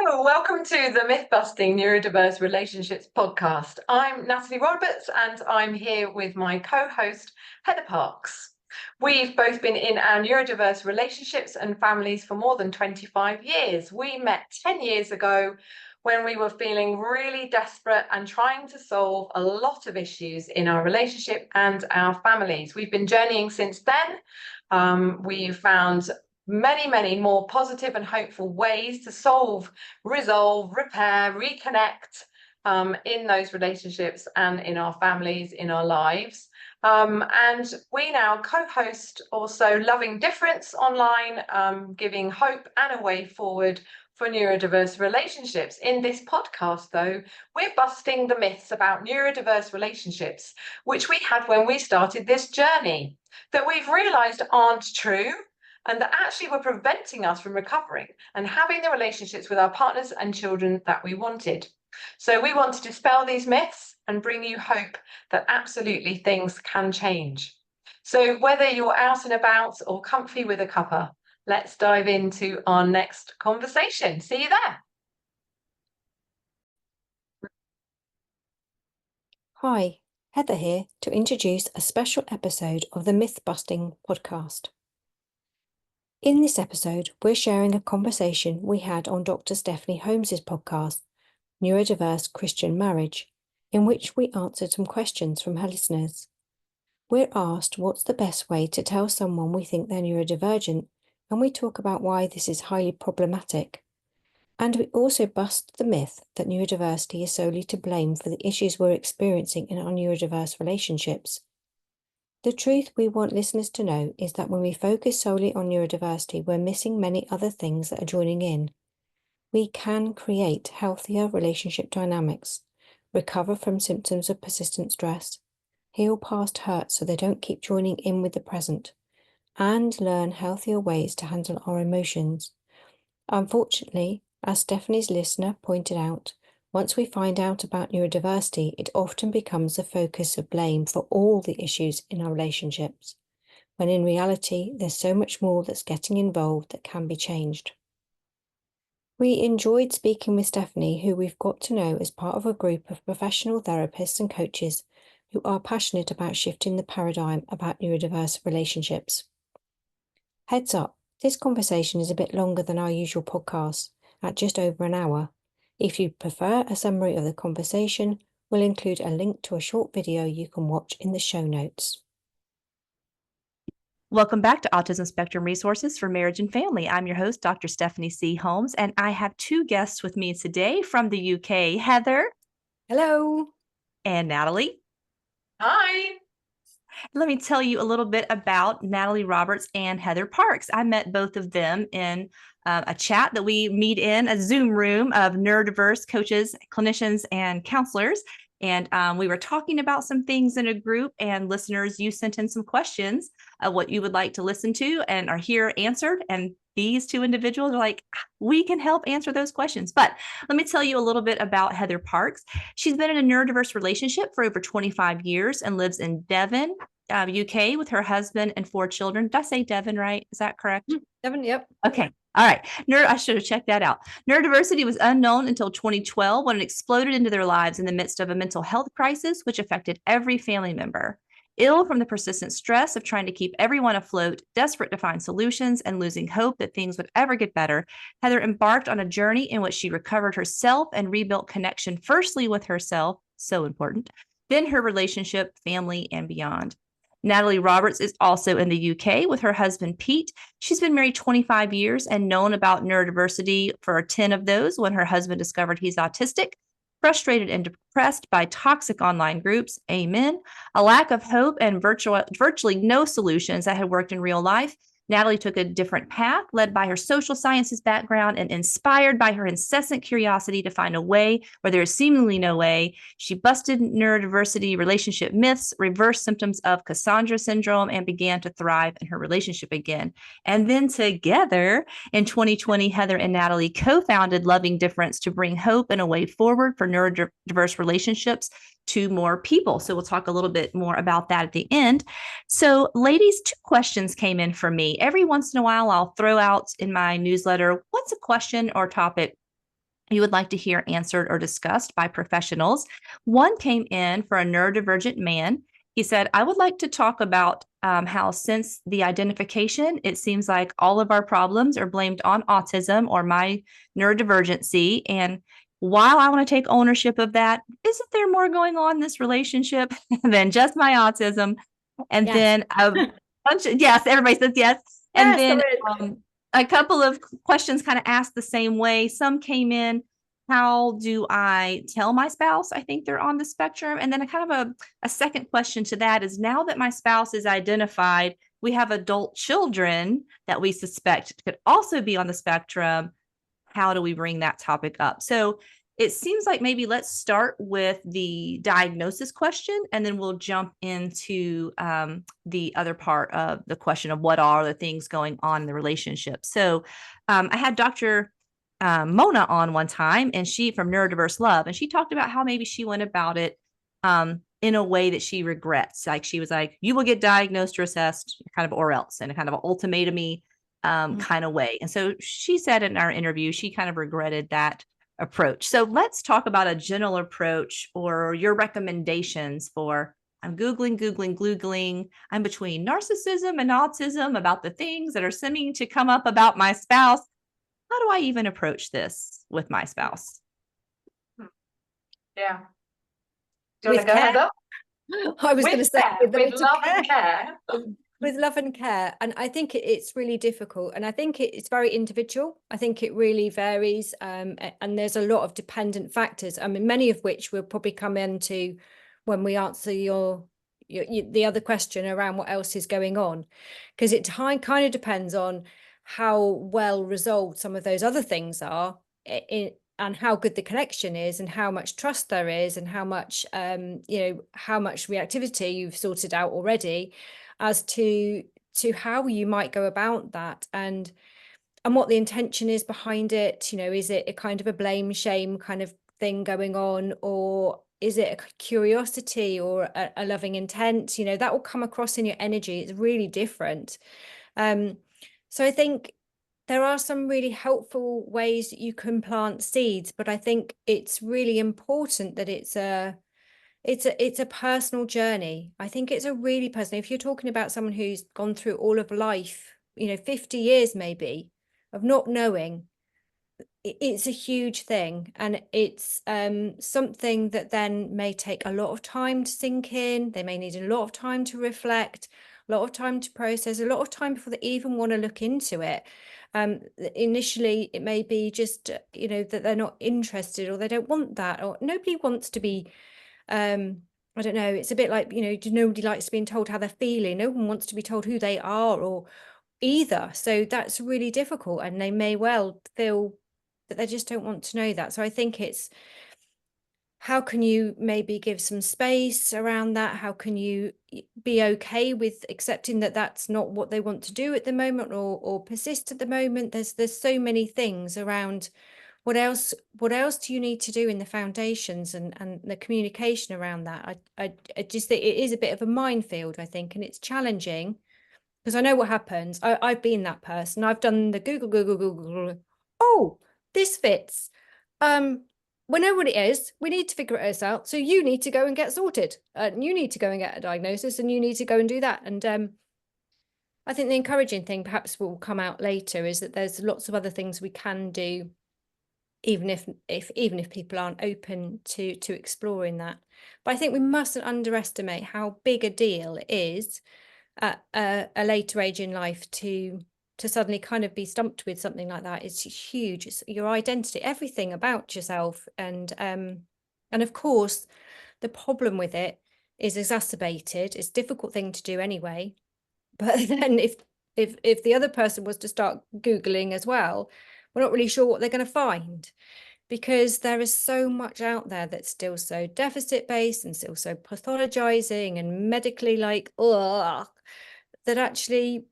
Hello, welcome to the Myth-Busting Neurodiverse Relationships podcast. I'm Natalie Roberts and I'm here with my co-host, Heather Parks. We've both been in our neurodiverse relationships and families for more than 25 years. We met 10 years ago when we were feeling really desperate and trying to solve a lot of issues in our relationship and our families. We've been journeying since then. We've found many more positive and hopeful ways to solve, resolve, repair, reconnect in those relationships and in our families, in our lives. And we now co-host also Loving Difference online, giving hope and a way forward for neurodiverse relationships. In this podcast, though, we're busting the myths about neurodiverse relationships, which we had when we started this journey, that we've realized aren't true, and that actually were preventing us from recovering and having the relationships with our partners and children that we wanted. So we want to dispel these myths and bring you hope that absolutely things can change. So whether you're out and about or comfy with a cuppa, let's dive into our next conversation. See you there. Hi, Heather here to introduce a special episode of the Myth-Busting podcast. In this episode, we're sharing a conversation we had on Dr. Stephanie Holmes' podcast, Neurodiverse Christian Marriage, in which we answered some questions from her listeners. We're asked what's the best way to tell someone we think they're neurodivergent, and we talk about why this is highly problematic. And we also bust the myth that neurodiversity is solely to blame for the issues we're experiencing in our neurodiverse relationships. The truth we want listeners to know is that when we focus solely on neurodiversity, we're missing many other things that are joining in. We can create healthier relationship dynamics, recover from symptoms of persistent stress, heal past hurts so they don't keep joining in with the present, and learn healthier ways to handle our emotions. Unfortunately, as Stephanie's listener pointed out, once we find out about neurodiversity, it often becomes the focus of blame for all the issues in our relationships, when in reality, there's so much more that's getting involved that can be changed. We enjoyed speaking with Stephanie, who we've got to know as part of a group of professional therapists and coaches who are passionate about shifting the paradigm about neurodiverse relationships. Heads up, this conversation is a bit longer than our usual podcasts, at just over an hour. If you prefer a summary of the conversation, we'll include a link to a short video you can watch in the show notes. Welcome back to Autism Spectrum Resources for Marriage and Family. I'm your host, Dr. Stephanie C. Holmes, and I have two guests with me today from the UK, Heather. Hello. And Natalie. Hi. Let me tell you a little bit about Natalie Roberts and Heather Parks. I met both of them in a chat that we meet in a Zoom room of neurodiverse coaches, clinicians, and counselors. And we were talking about some things in a group, and listeners, you sent in some questions of what you would like to listen to and are here answered. And these two individuals are like, we can help answer those questions. But let me tell you a little bit about Heather Parks. She's been in a neurodiverse relationship for over 25 years and lives in Devon, UK with her husband and 4 children. Did I say Devon right? Is that correct? Devon, yep. Okay. All right. I should have checked that out. Neurodiversity was unknown until 2012 when it exploded into their lives in the midst of a mental health crisis, which affected every family member. Ill from the persistent stress of trying to keep everyone afloat, desperate to find solutions, and losing hope that things would ever get better, Heather embarked on a journey in which she recovered herself and rebuilt connection, firstly with herself, so important, then her relationship, family, and beyond. Natalie Roberts is also in the UK with her husband, Pete. She's been married 25 years and known about neurodiversity for 10 of those when her husband discovered he's autistic. Frustrated and depressed by toxic online groups, amen, a lack of hope and virtually no solutions that had worked in real life, Natalie took a different path, led by her social sciences background and inspired by her incessant curiosity to find a way where there is seemingly no way. She busted neurodiversity relationship myths, reversed symptoms of Cassandra syndrome, and began to thrive in her relationship again. And then together in 2020, Heather and Natalie co-founded Loving Difference to bring hope and a way forward for neurodiverse relationships to more people. So we'll talk a little bit more about that at the end. So ladies, 2 questions came in for me. Every once in a while, I'll throw out in my newsletter, what's a question or topic you would like to hear answered or discussed by professionals. One came in for a neurodivergent man. He said, I would like to talk about how since the identification, it seems like all of our problems are blamed on autism or my neurodivergency. And while I want to take ownership of that, isn't there more going on in this relationship than just my autism? And Yes. then yes, everybody says yes. And Yes, then a couple of questions kind of asked the same way. Some came in, how do I tell my spouse I think they're on the spectrum? And then a kind of a second question to that is, now that my spouse is identified, we have adult children that we suspect could also be on the spectrum. How do we bring that topic up? So it seems like maybe let's start with the diagnosis question, and then we'll jump into the other part of the question of what are the things going on in the relationship. So I had Dr. Mona on one time, and she from Neurodiverse Love, and she talked about how maybe she went about it in a way that she regrets. Like she was like, you will get diagnosed or assessed kind of or else, in a kind of an ultimatum-y kind of way. And so she said in our interview, she kind of regretted that approach. So let's talk about a general approach or your recommendations for, I'm Googling. I'm between narcissism and autism about the things that are seeming to come up about my spouse. How do I even approach this with my spouse? Yeah. Do you want to go, Heather? I was going to say with love and care. With love and care. And I think it's really difficult. And I think it's very individual. I think it really varies. And there's a lot of dependent factors. I mean, many of which we'll probably come into when we answer the other question around what else is going on. Because it kind of depends on how well resolved some of those other things are and how good the connection is and how much trust there is and how much, how much reactivity you've sorted out already, as to how you might go about that and what the intention is behind it. Is it a kind of a blame shame kind of thing going on, or is it a curiosity or a loving intent? That will come across in your energy. It's really different. So I think there are some really helpful ways that you can plant seeds, but I think it's really important that it's a personal journey. I think it's a really personal. If you're talking about someone who's gone through all of life, 50 years maybe of not knowing, it's a huge thing, and it's something that then may take a lot of time to sink in. They may need a lot of time to reflect, a lot of time to process, a lot of time before they even want to look into it. Initially, it may be just, that they're not interested, or they don't want that, or nobody wants to be, I don't know, it's a bit like, nobody likes being told how they're feeling. No one wants to be told who they are or either. So that's really difficult, and they may well feel that they just don't want to know that. So I think it's, how can you maybe give some space around that? How can you be okay with accepting that that's not what they want to do at the moment, or persist at the moment? There's so many things around what else do you need to do in the foundations and the communication around that. I just think it is a bit of a minefield, I think, and it's challenging because I know what happens. I've been that person. I've done the Google. Oh, this fits. We know what it is. We need to figure it out. So you need to go and get sorted. You need to go and get a diagnosis, and you need to go and do that. And I think the encouraging thing perhaps will come out later is that there's lots of other things we can do, even if people aren't open to exploring that. But I think we mustn't underestimate how big a deal it is at a later age in life to suddenly kind of be stumped with something like that. It's huge. It's your identity, everything about yourself. And of course, the problem with it is exacerbated. It's a difficult thing to do anyway. But then if the other person was to start Googling as well, we're not really sure what they're going to find, because there is so much out there that's still so deficit-based and still so pathologizing and medically that actually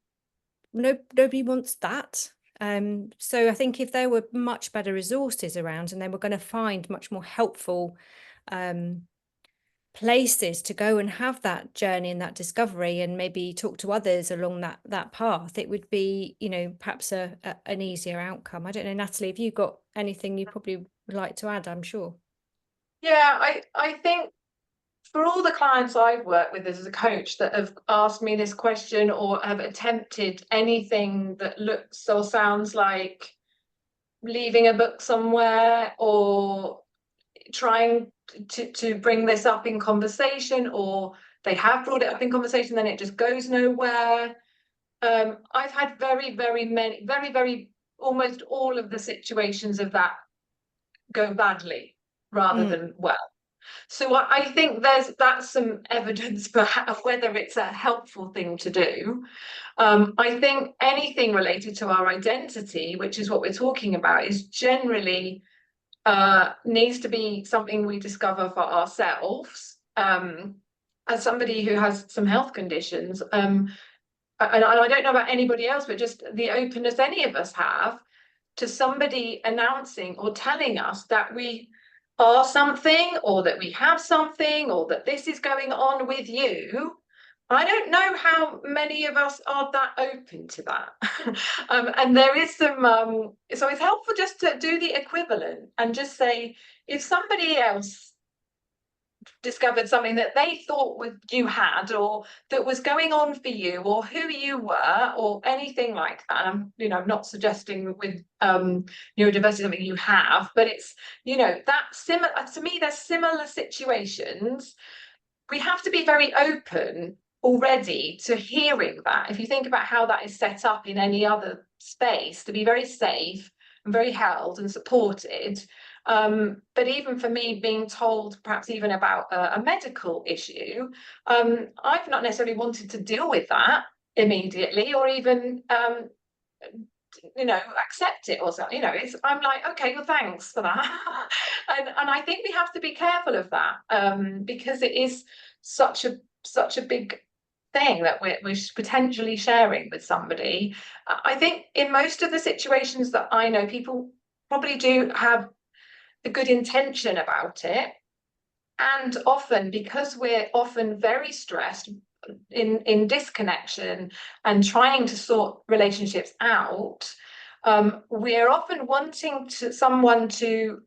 nobody wants that. So I think if there were much better resources around and they were going to find much more helpful places to go and have that journey and that discovery, and maybe talk to others along that path, it would be, perhaps an easier outcome. I don't know, Natalie, have you got anything you probably would like to add, I'm sure. Yeah, I think for all the clients I've worked with as a coach that have asked me this question or have attempted anything that looks or sounds like leaving a book somewhere or trying to bring this up in conversation, or they have brought it up in conversation, then it just goes nowhere. I've had very, very many, very, almost all of the situations of that go badly rather than well. So I think that's some evidence for whether it's a helpful thing to do. I think anything related to our identity, which is what we're talking about, is generally needs to be something we discover for ourselves. As somebody who has some health conditions, and I don't know about anybody else, but just the openness any of us have to somebody announcing or telling us that we are something, or that we have something, or that this is going on with you. I don't know how many of us are that open to that. And there is some, so it's helpful just to do the equivalent and just say, if somebody else discovered something that they thought you had, or that was going on for you, or who you were, or anything like that. I'm not suggesting with neurodiversity something you have, but it's that similar to me. There's similar situations. We have to be very open already to hearing that. If you think about how that is set up in any other space, to be very safe and very held and supported. But even for me, being told perhaps even about a medical issue, I've not necessarily wanted to deal with that immediately, or even accept it or something. I'm like, okay, well, thanks for that. and I think we have to be careful of that, because it is such a big thing that we're potentially sharing with somebody. I think in most of the situations that I know, people probably do have a good intention about it, and often, because we're often very stressed in disconnection and trying to sort relationships out, we're often wanting someone to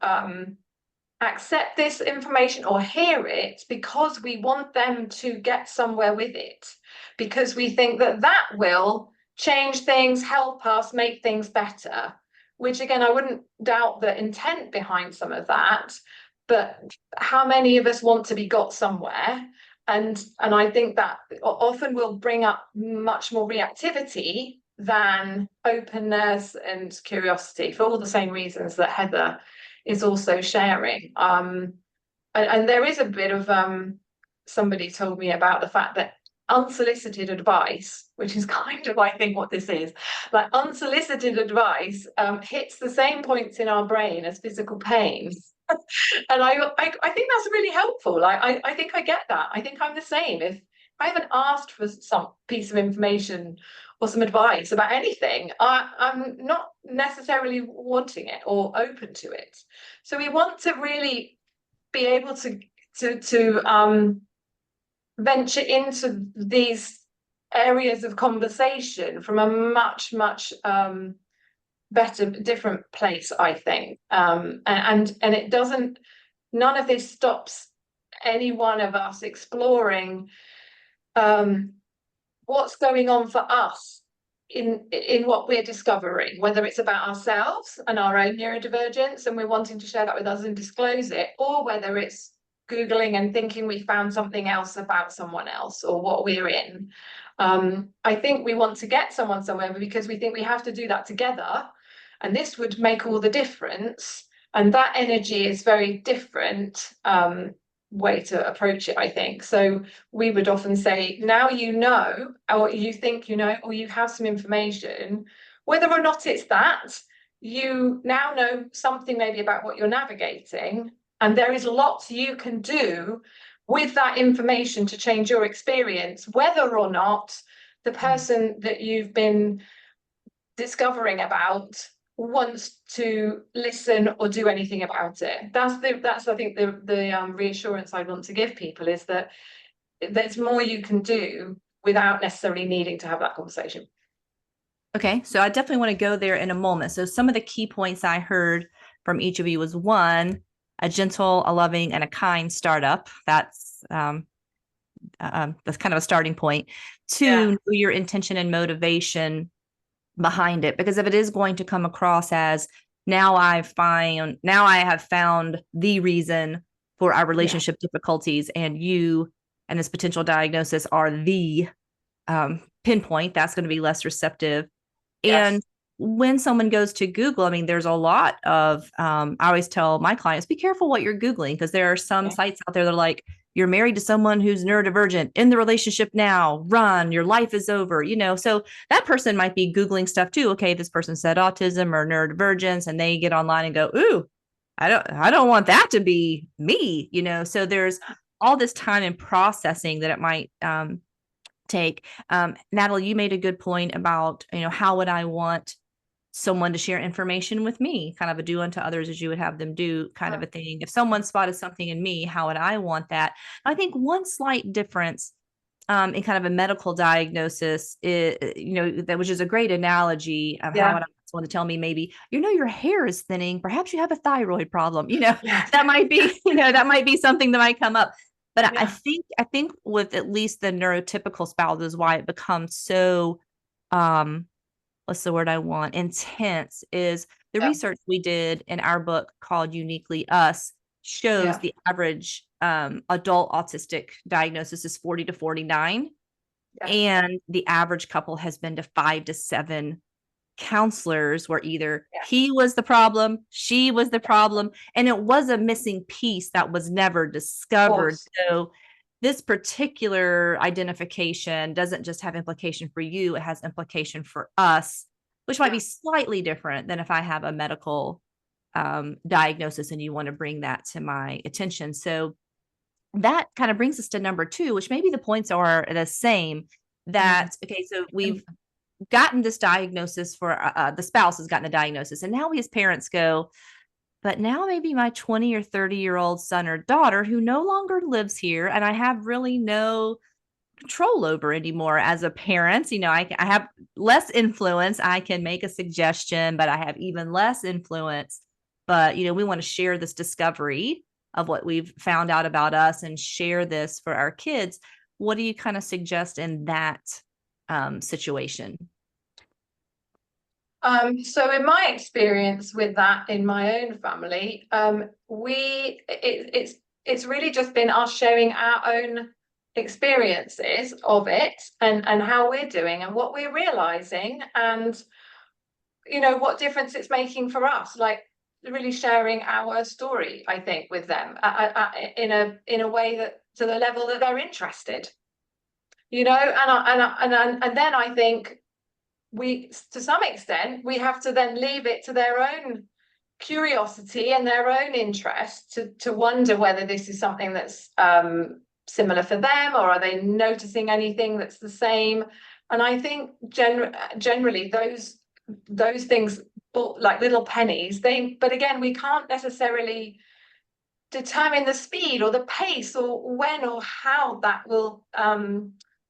accept this information or hear it because we want them to get somewhere with it, because we think that will change things, help us make things better. Which, again, I wouldn't doubt the intent behind some of that, but how many of us want to be got somewhere? And I think that often will bring up much more reactivity than openness and curiosity, for all the same reasons that Heather is also sharing. And there is a bit of somebody told me about the fact that unsolicited advice, which is kind of, I think, what this is, like unsolicited advice hits the same points in our brain as physical pain. And I think that's really helpful. I think I get that. I think I'm the same. If I haven't asked for some piece of information or some advice about anything, I'm not necessarily wanting it or open to it. So we want to really be able to venture into these areas of conversation from a much better, different place, I think. And it doesn't, none of this stops any one of us exploring what's going on for us in what we're discovering, whether it's about ourselves and our own neurodivergence and we're wanting to share that with others and disclose it, or whether it's Googling and thinking we found something else about someone else or what we're in. I think we want to get someone somewhere because we think we have to do that together, and this would make all the difference. And that energy is very different way to approach it, I think. So we would often say, now you know, or you think you know, or you have some information, whether or not it's that, you now know something maybe about what you're navigating, and there is lots you can do with that information to change your experience, whether or not the person that you've been discovering about wants to listen or do anything about it. That's I think the reassurance I want to give people, is that there's more you can do without necessarily needing to have that conversation. Okay, so I definitely want to go there in a moment. So some of the key points I heard from each of you is one, a gentle, a loving, and a kind startup. That's kind of a starting point. Two, know your intention and motivation behind it, because if it is going to come across as now I have found the reason for our relationship difficulties, and you and this potential diagnosis are the pinpoint, that's going to be less receptive. And when someone goes to Google, I mean, there's a lot of, I always tell my clients, be careful what you're Googling, because there are some sites out there that are like, you're married to someone who's neurodivergent, in the relationship now, run, your life is over, you know. So that person might be Googling stuff too. Okay, this person said autism or neurodivergence, and they get online and go, ooh, I don't want that to be me, you know. So there's all this time and processing that it might take. Natalie, you made a good point about, you know, how would I want someone to share information with me, kind of a do unto others as you would have them do kind of a thing. If someone spotted something in me, how would I want that? I think one slight difference in kind of a medical diagnosis is, you know, that which is a great analogy of how would I want someone to tell me, maybe, you know, your hair is thinning, perhaps you have a thyroid problem, you know, that might be, you know, that might be something that might come up. But I think with at least the neurotypical spouses, why it becomes so what's the word I want? Intense is the research we did in our book called Uniquely Us shows the average adult autistic diagnosis is 40 to 49. And the average couple has been to 5 to 7 counselors where either he was the problem, she was the problem, and it was a missing piece that was never discovered. So this particular identification doesn't just have implication for you, it has implication for us, which might be slightly different than if I have a medical diagnosis and you want to bring that to my attention. So that kind of brings us to number 2, which maybe the points are the same. That, okay, so we've gotten this diagnosis for the spouse has gotten a diagnosis, and now we as parents go, but now maybe my 20 or 30-year-old son or daughter who no longer lives here, and I have really no control over anymore as a parent. You know, I have less influence. I can make a suggestion, but I have even less influence. But, you know, we want to share this discovery of what we've found out about us and share this for our kids. What do you kind of suggest in that situation? So in my experience with that in my own family, it's really just been us sharing our own experiences of it and how we're doing and what we're realizing and, you know, what difference it's making for us, like really sharing our story, I think, with them in a way that to the level that they're interested, you know, and then I think we, to some extent, we have to then leave it to their own curiosity and their own interest to wonder whether this is something that's similar for them, or are they noticing anything that's the same. And I think generally those things, like little pennies, but again, we can't necessarily determine the speed or the pace or when or how that will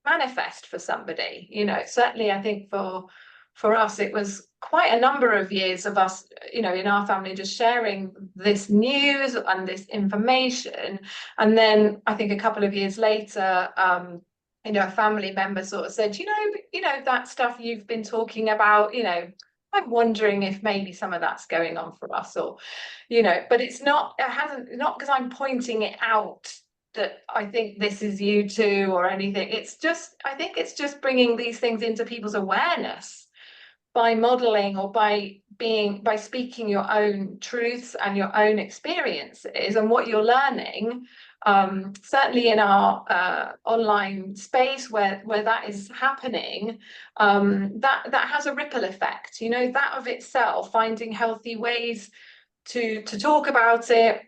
manifest for somebody. You know, certainly I think for us it was quite a number of years of us, you know, in our family just sharing this news and this information, and then I think a couple of years later you know, a family member sort of said, you know that stuff you've been talking about, you know, I'm wondering if maybe some of that's going on for us, or, you know, but it's not because I'm pointing it out that I think this is you too or anything. It's just, I think it's just bringing these things into people's awareness by modeling or by speaking your own truths and your own experiences and what you're learning. Certainly in our online space where that is happening, that has a ripple effect, you know, that of itself, finding healthy ways to talk about it,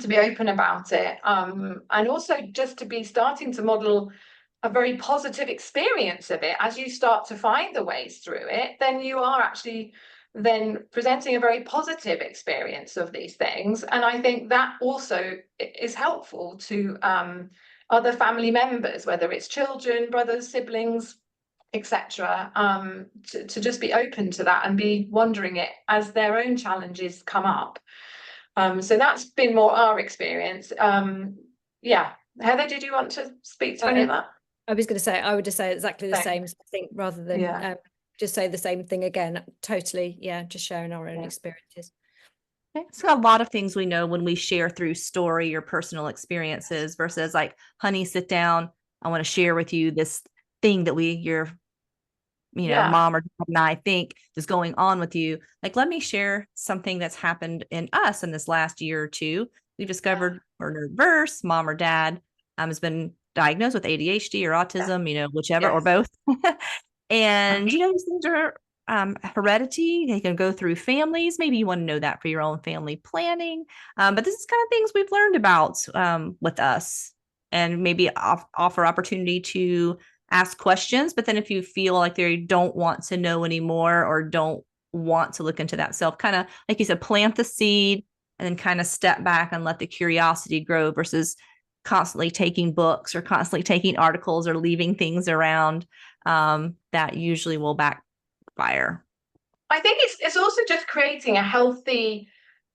to be open about it, and also just to be starting to model a very positive experience of it. As you start to find the ways through it, then you are actually then presenting a very positive experience of these things. And I think that also is helpful to other family members, whether it's children, brothers, siblings, etc. To just be open to that and be wondering it as their own challenges come up. So that's been more our experience. Yeah. Heather, did you want to speak to any of that? I was going to say, I would just say exactly the same. I think rather than just say the same thing again, totally. Yeah. Just sharing our own experiences. Okay. So a lot of things we know when we share through story or personal experiences versus like, honey, sit down. I want to share with you this thing that your mom or dad and I think is going on with you. Like, let me share something that's happened in us in this last year or two. We've discovered we're neurodiverse. Mom or dad has been diagnosed with ADHD or autism, whichever or both. And, these things are heredity. They can go through families. Maybe you want to know that for your own family planning. But this is kind of things we've learned about with us, and maybe offer opportunity to ask questions. But then if you feel like they don't want to know anymore or don't want to look into that self, kind of, like you said, plant the seed and then kind of step back and let the curiosity grow versus constantly taking books or constantly taking articles or leaving things around that usually will backfire. I think it's also just creating a healthy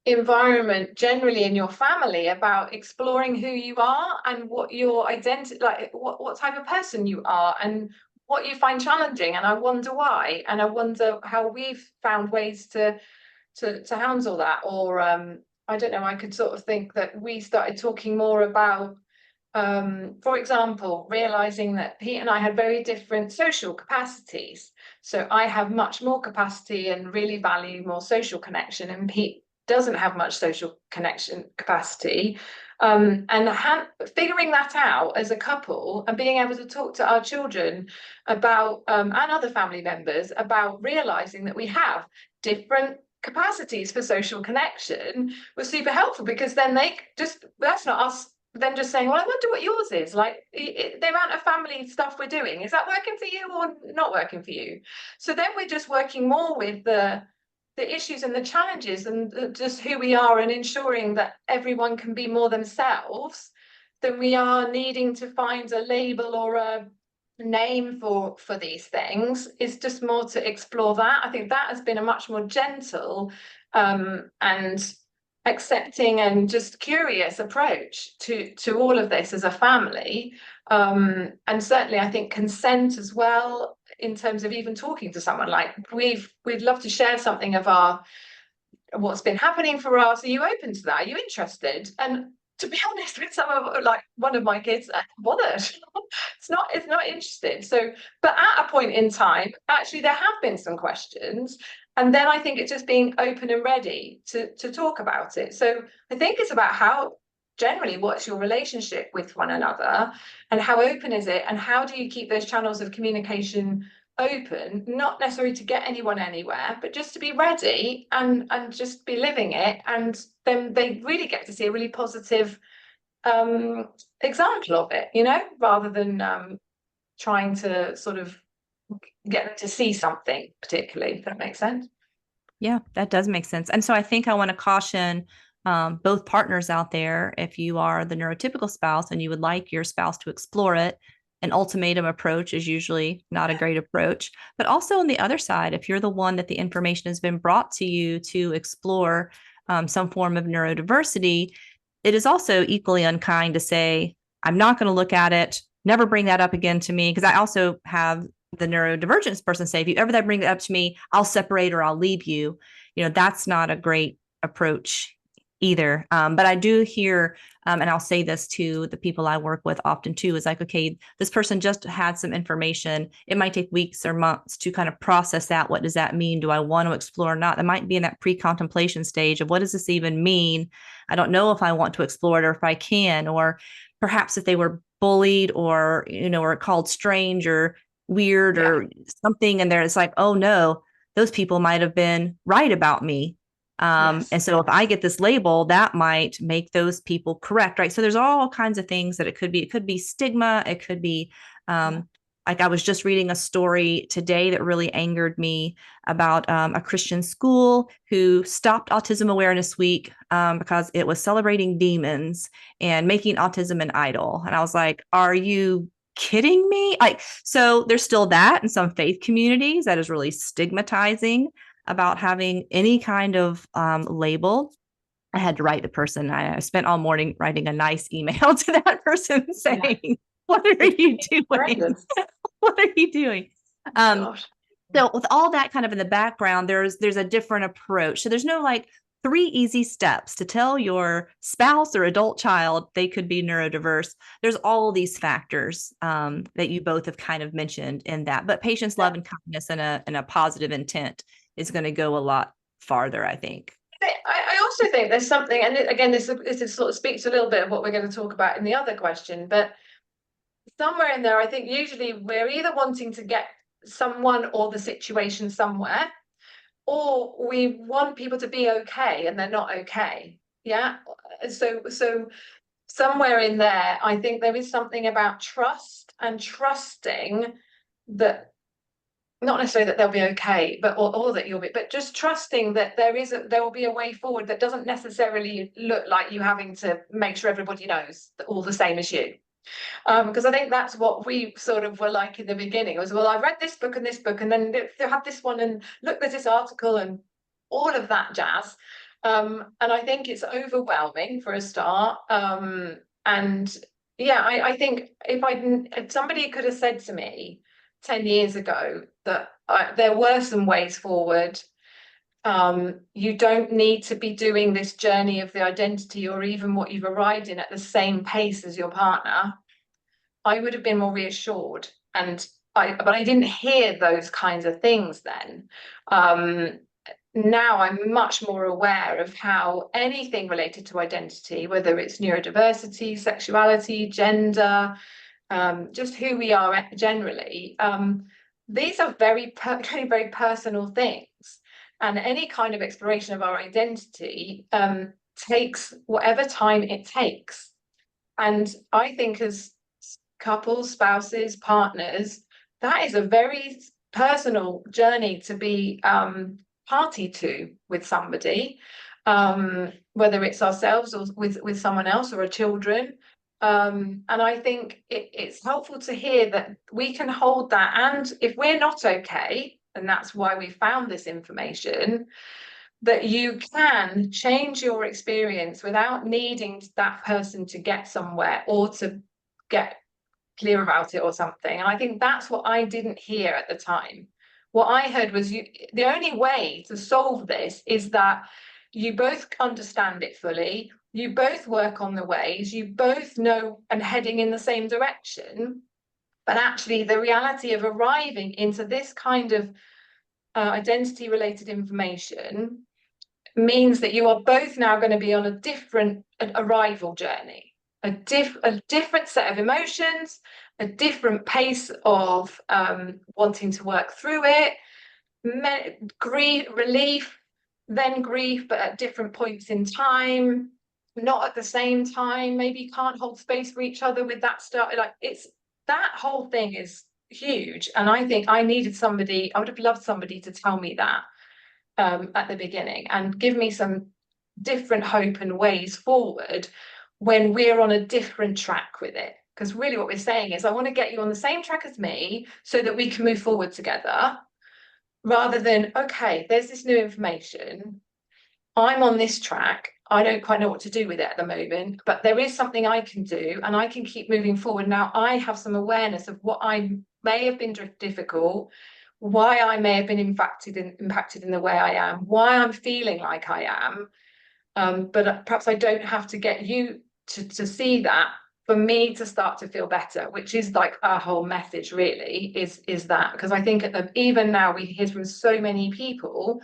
environment generally in your family about exploring who you are and what your identity, like what type of person you are and what you find challenging. And I wonder why, and I wonder how we've found ways to handle that. Or I don't know, I could sort of think that we started talking more about for example, realizing that Pete and I had very different social capacities. So I have much more capacity and really value more social connection, and Pete doesn't have much social connection capacity. And figuring that out as a couple and being able to talk to our children about and other family members about realizing that we have different capacities for social connection was super helpful, because then that's not us then just saying, well, I wonder what yours is. Like the amount of family stuff we're doing, is that working for you or not working for you? So then we're just working more with the issues and the challenges and just who we are, and ensuring that everyone can be more themselves, than we are needing to find a label or a name for these things. Is just more to explore that. I think that has been a much more gentle and accepting and just curious approach to all of this as a family, and certainly I think consent as well, in terms of even talking to someone. Like we'd love to share something of what's been happening for us. Are you open to that? Are you interested? And to be honest, with one of my kids, bothered. it's not interested. So, but at a point in time, actually there have been some questions. And then I think it's just being open and ready to talk about it. So I think it's about how, generally, what's your relationship with one another, and how open is it, and how do you keep those channels of communication open, not necessarily to get anyone anywhere, but just to be ready and just be living it. And then they really get to see a really positive example of it, rather than trying to sort of get them to see something particularly, if that makes sense. Yeah, that does make sense. And so I think I want to caution both partners out there. If you are the neurotypical spouse and you would like your spouse to explore it, an ultimatum approach is usually not a great approach. But also on the other side, if you're the one that the information has been brought to you to explore some form of neurodiversity, it is also equally unkind to say, I'm not going to look at it, never bring that up again to me. Because I also have the neurodivergent person say, if you ever bring that up to me, I'll separate or I'll leave you. That's not a great approach either. But I do hear, and I'll say this to the people I work with often too, is like, okay, this person just had some information. It might take weeks or months to kind of process that. What does that mean? Do I want to explore or not? They might be in that pre-contemplation stage of, what does this even mean? I don't know if I want to explore it or if I can, or perhaps if they were bullied or, or called strange or weird or something. And it's like, oh no, those people might have been right about me. And so if I get this label, that might make those people correct, right? So there's all kinds of things that it could be stigma. It could be, like I was just reading a story today that really angered me about a Christian school who stopped Autism Awareness Week because it was celebrating demons and making autism an idol. And I was like, are you kidding me? So there's still that in some faith communities that is really stigmatizing about having any kind of label. I had to write the person. I spent all morning writing a nice email to that person saying, what are you doing? What are you doing? So with all that kind of in the background, there's a different approach. So there's no like 3 easy steps to tell your spouse or adult child they could be neurodiverse. There's all these factors that you both have kind of mentioned in that. But patience, love, and kindness and a positive intent is going to go a lot farther, I think. I also think there's something, and again, this sort of speaks a little bit of what we're going to talk about in the other question, but somewhere in there, I think usually we're either wanting to get someone or the situation somewhere, or we want people to be okay and they're not okay. Yeah. So somewhere in there, I think there is something about trust and trusting that, not necessarily that they'll be okay, but or that you'll be, but just trusting that there will be a way forward that doesn't necessarily look like you having to make sure everybody knows that all the same as you. Because I think that's what we sort of were like in the beginning. It was, well, I read this book, and then they had this one, and look, there's this article, and all of that jazz. And I think it's overwhelming for a start. And yeah, I think if somebody could have said to me 10 years ago that there were some ways forward, you don't need to be doing this journey of the identity or even what you've arrived in at the same pace as your partner, I would have been more reassured. But I didn't hear those kinds of things then. Now I'm much more aware of how anything related to identity, whether it's neurodiversity, sexuality, gender, just who we are generally, these are very personal things. And any kind of exploration of our identity takes whatever time it takes. And I think as couples, spouses, partners, that is a very personal journey to be party to with somebody, whether it's ourselves or with someone else or our children. And I think it's helpful to hear that we can hold that. And if we're not okay, and that's why we found this information, that you can change your experience without needing that person to get somewhere or to get clear about it or something. And I think that's what I didn't hear at the time. What I heard was the only way to solve this is that you both understand it fully, you both work on the ways, you both know and heading in the same direction. But actually the reality of arriving into this kind of identity related information means that you are both now going to be on a different arrival journey, a different set of emotions, a different pace of wanting to work through it, grief, relief, then grief, but at different points in time, not at the same time. Maybe you can't hold space for each other with that stuff. Like, it's that whole thing is huge. And I think I needed somebody, I would have loved somebody to tell me that at the beginning and give me some different hope and ways forward when we're on a different track with it. Because really what we're saying is, I want to get you on the same track as me so that we can move forward together, rather than, okay, there's this new information, I'm on this track, I don't quite know what to do with it at the moment, but there is something I can do and I can keep moving forward. Now I have some awareness of what I may have been difficult, why I may have been impacted in the way I am, why I'm feeling like I am, but perhaps I don't have to get you to see that for me to start to feel better, which is like our whole message really, is that, because I think even now we hear from so many people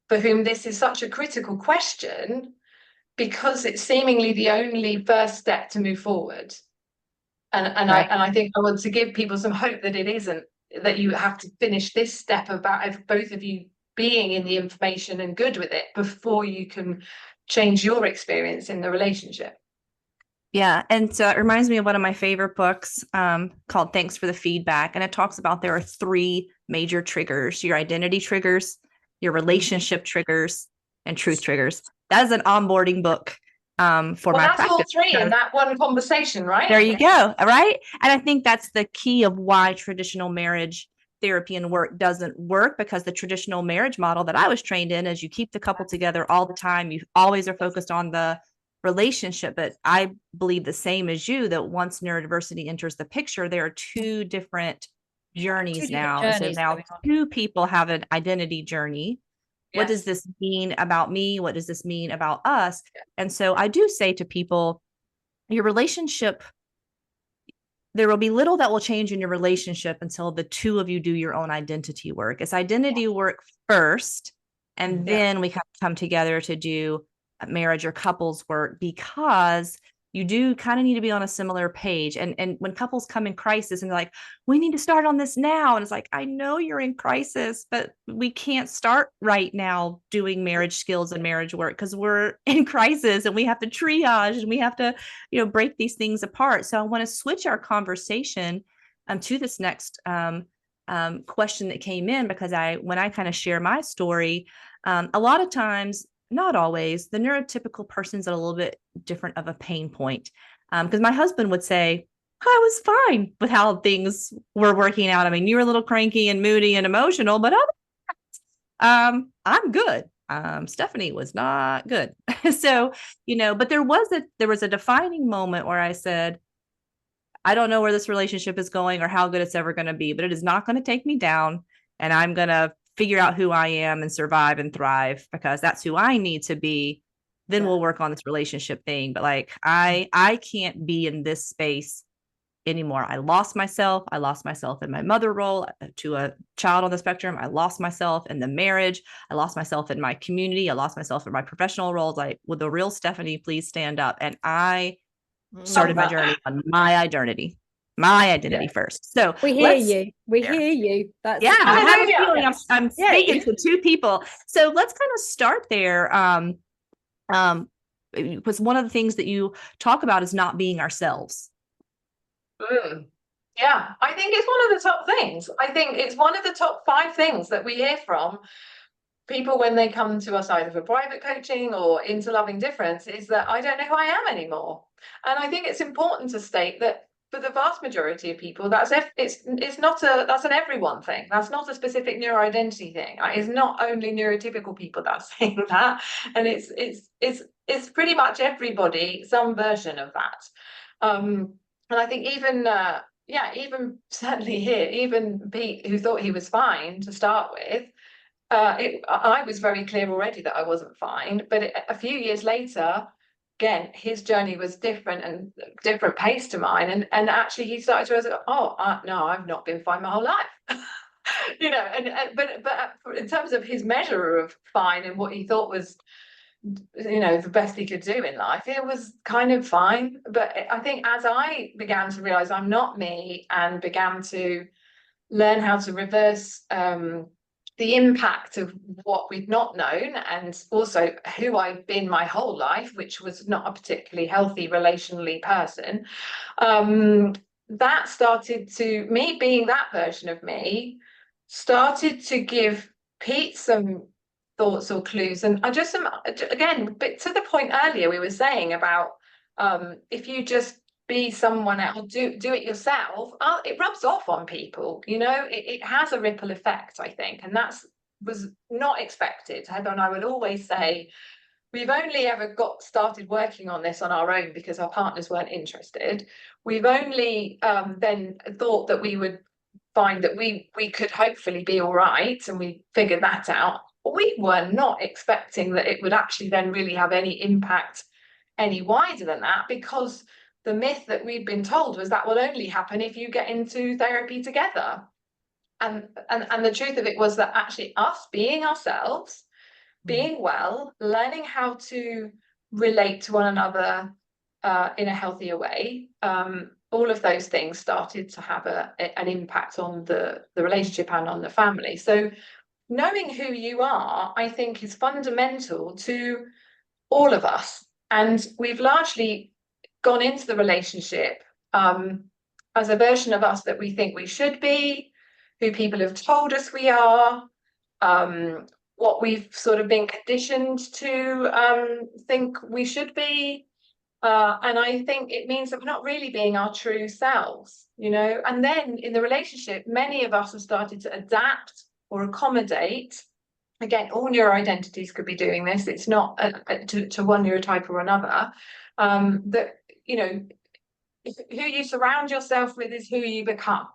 for whom this is such a critical question, because it's seemingly the only first step to move forward. And right. I think I want to give people some hope that it isn't, that you have to finish this step about both of you being in the information and good with it before you can change your experience in the relationship. Yeah. And so it reminds me of one of my favorite books called Thanks for the Feedback. And it talks about there are 3 major triggers: your identity triggers, your relationship triggers, and truth triggers. That is an onboarding book. for Well, my that's all practice. three in that one conversation, right? There you go. All right. And I think that's the key of why traditional marriage therapy and work doesn't work, because the traditional marriage model that I was trained in is you keep the couple together all the time. You always are focused on the relationship. But I believe the same as you, that once neurodiversity enters the picture, there are two different journeys now. And so now two people have an identity journey. What does this mean about me? What does this mean about us? And so I do say to people, your relationship, there will be little that will change in your relationship until the two of you do your own identity work. It's identity work first, and then we come together to do marriage or couples work, because you do kind of need to be on a similar page. And when couples come in crisis and they're like, we need to start on this now. And it's like, I know you're in crisis, but we can't start right now doing marriage skills and marriage work because we're in crisis and we have to triage and we have to, break these things apart. So I want to switch our conversation to this next question that came in, because when I kind of share my story, a lot of times, not always, the neurotypical person's at a little bit different of a pain point. Because my husband would say, I was fine with how things were working out. I mean, you were a little cranky and moody and emotional, but I'm good. Stephanie was not good. So, but there was a defining moment where I said, I don't know where this relationship is going or how good it's ever going to be, but it is not going to take me down. And I'm going to figure out who I am and survive and thrive, because that's who I need to be. Then we'll work on this relationship thing. But like, I can't be in this space anymore. I lost myself in my mother role to a child on the spectrum. I lost myself in the marriage. I lost myself in my community. I lost myself in my professional roles. Like, would the real Stephanie please stand up? And I started my journey on my identity first. So we hear you. We hear you. That's I have a feeling I'm speaking to two people. So let's kind of start there. Because one of the things that you talk about is not being ourselves. Yeah, I think it's one of the top things. I think it's one of the top 5 things that we hear from people when they come to us either for private coaching or into Loving Difference, is that I don't know who I am anymore. And I think it's important to state that for the vast majority of people, that's an everyone thing. That's not a specific neuroidentity thing. It's not only neurotypical people that are saying that, and it's pretty much everybody, some version of that. And I think even certainly here, even Pete, who thought he was fine to start with, I was very clear already that I wasn't fine. But a few years later, again, his journey was different and different pace to mine. And actually he started to realize, no, I've not been fine my whole life. But in terms of his measure of fine and what he thought was, the best he could do in life, it was kind of fine. But I think as I began to realize I'm not me and began to learn how to reverse the impact of what we'd not known, and also who I've been my whole life, which was not a particularly healthy relationally person, that started to, me being that version of me, started to give Pete some thoughts or clues. And I just, again, but to the point earlier we were saying about if you just be someone else, do it yourself, it rubs off on people. It has a ripple effect, I think, and that was not expected. Heather and I would always say, we've only ever got started working on this on our own because our partners weren't interested. We've only then thought that we would find that we could hopefully be all right, and we figured that out. We were not expecting that it would actually then really have any impact any wider than that, because the myth that we'd been told was that will only happen if you get into therapy together. And the truth of it was that actually us being ourselves, being well, learning how to relate to one another in a healthier way, all of those things started to have an impact on the relationship and on the family. So knowing who you are, I think, is fundamental to all of us. And we've largely gone into the relationship as a version of us that we think we should be, who people have told us we are, what we've sort of been conditioned to think we should be. And I think it means that we're not really being our true selves, you know. And then in the relationship, many of us have started to adapt or accommodate. Again, all neuroidentities could be doing this. It's not to one neurotype or another. That, you know, who you surround yourself with is who you become.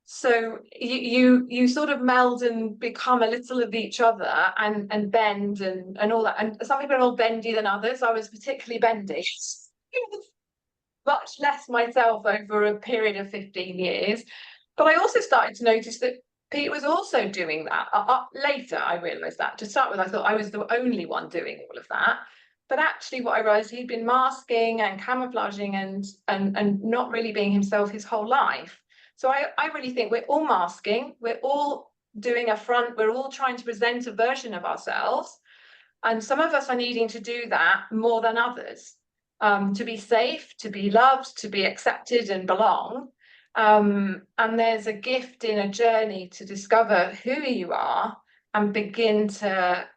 So you sort of meld and become a little of each other and bend and all that. And some people are more bendy than others. I was particularly bendy. Much less myself over a period of 15 years. But I also started to notice that Pete was also doing that. Later, I realised that. To start with, I thought I was the only one doing all of that. But actually, what I realised, he'd been masking and camouflaging and not really being himself his whole life. So I really think we're all masking. We're all doing a front. We're all trying to present a version of ourselves. And some of us are needing to do that more than others, to be safe, to be loved, to be accepted and belong. And there's a gift in a journey to discover who you are and begin to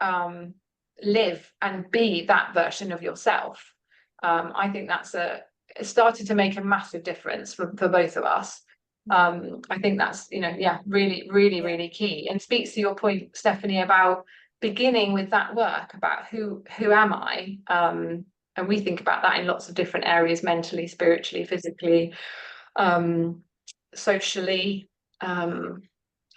live and be that version of yourself. I think it started to make a massive difference for both of us. I think that's, really key, and speaks to your point, Stephanie, about beginning with that work about who am I? And we think about that in lots of different areas: mentally, spiritually, physically, socially,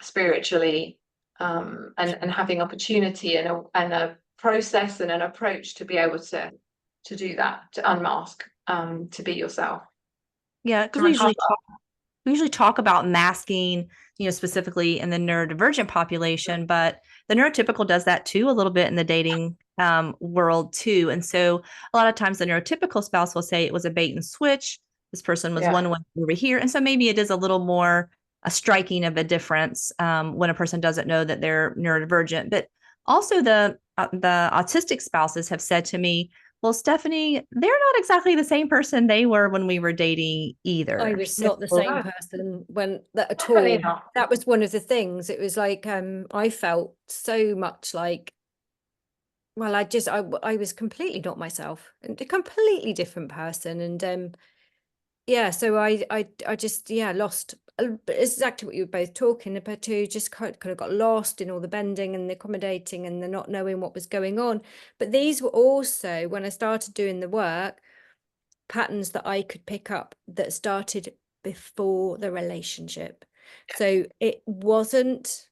spiritually, and having opportunity and a process and an approach to be able to do that, to unmask, to be yourself. Yeah, because we usually talk about masking, specifically in the neurodivergent population, but the neurotypical does that too, a little bit in the dating world too. And so a lot of times the neurotypical spouse will say it was a bait and switch. This person was one way over here. And so maybe it is a little more striking of a difference when a person doesn't know that they're neurodivergent. But also the autistic spouses have said to me, well, Stephanie, they're not exactly the same person they were when we were dating either. I was not the same person at all. That was one of the things. It was like I felt so much like, well, I was completely not myself, and a completely different person. And so I just lost exactly what you were both talking about too. Just kind of got lost in all the bending and the accommodating and the not knowing what was going on. But these were also, when I started doing the work, patterns that I could pick up that started before the relationship. So it wasn't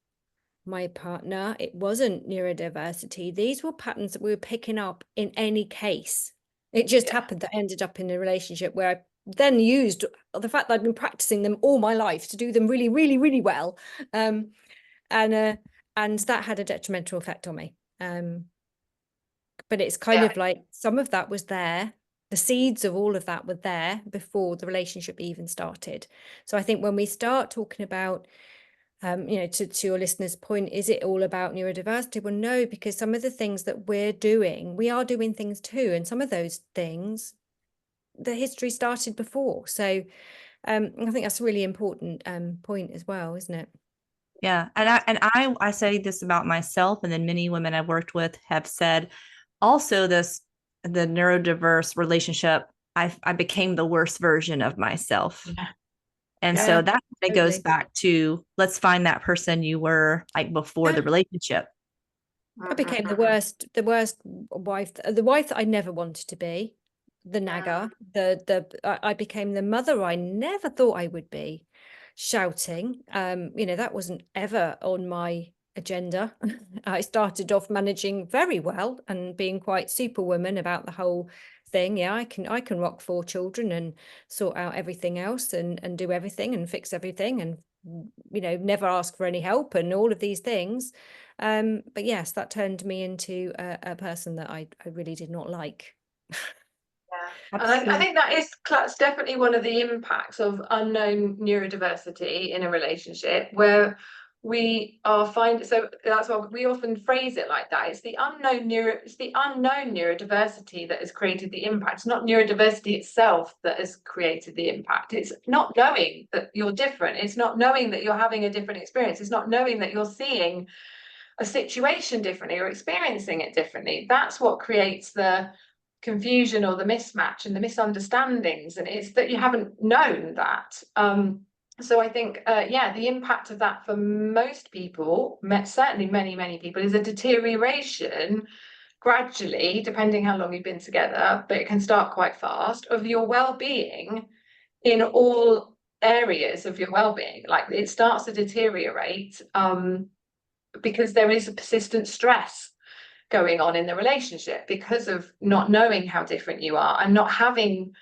my partner, it wasn't neurodiversity. These were patterns that we were picking up in any case. It just happened that I ended up in a relationship where I then used the fact that I'd been practicing them all my life to do them really, really, really well. And that had a detrimental effect on me. But it's kind of like some of that was there. The seeds of all of that were there before the relationship even started. So I think when we start talking about, to your listeners' point, is it all about neurodiversity? Well, no, because some of the things that we're doing, we are doing things too. And some of those things, the history started before. So I think that's a really important point as well, isn't it? Yeah. And I say this about myself, and then many women I've worked with have said also the neurodiverse relationship, I became the worst version of myself. Yeah. And so that goes back to, let's find that person you were like before the relationship. I became the worst wife, the wife that I never wanted to be, the nagger, I became the mother I never thought I would be, shouting. That wasn't ever on my agenda. I started off managing very well and being quite superwoman about the whole thing. Yeah, I can rock 4 children and sort out everything else and do everything and fix everything and never ask for any help and all of these things. But yes, that turned me into a person that I really did not like. And I think that's definitely one of the impacts of unknown neurodiversity in a relationship, where we are so that's why we often phrase it like that. It's the unknown neurodiversity that has created the impact. It's not neurodiversity itself that has created the impact. It's not knowing that you're different. It's not knowing that you're having a different experience. It's not knowing that you're seeing a situation differently or experiencing it differently. That's what creates the confusion or the mismatch and the misunderstandings, and it's that you haven't known that. So I think, the impact of that for most people, certainly many people, is a deterioration gradually, depending how long you've been together, but it can start quite fast, of your well-being in all areas of your well-being. Like, it starts to deteriorate because there is a persistent stress going on in the relationship because of not knowing how different you are and not having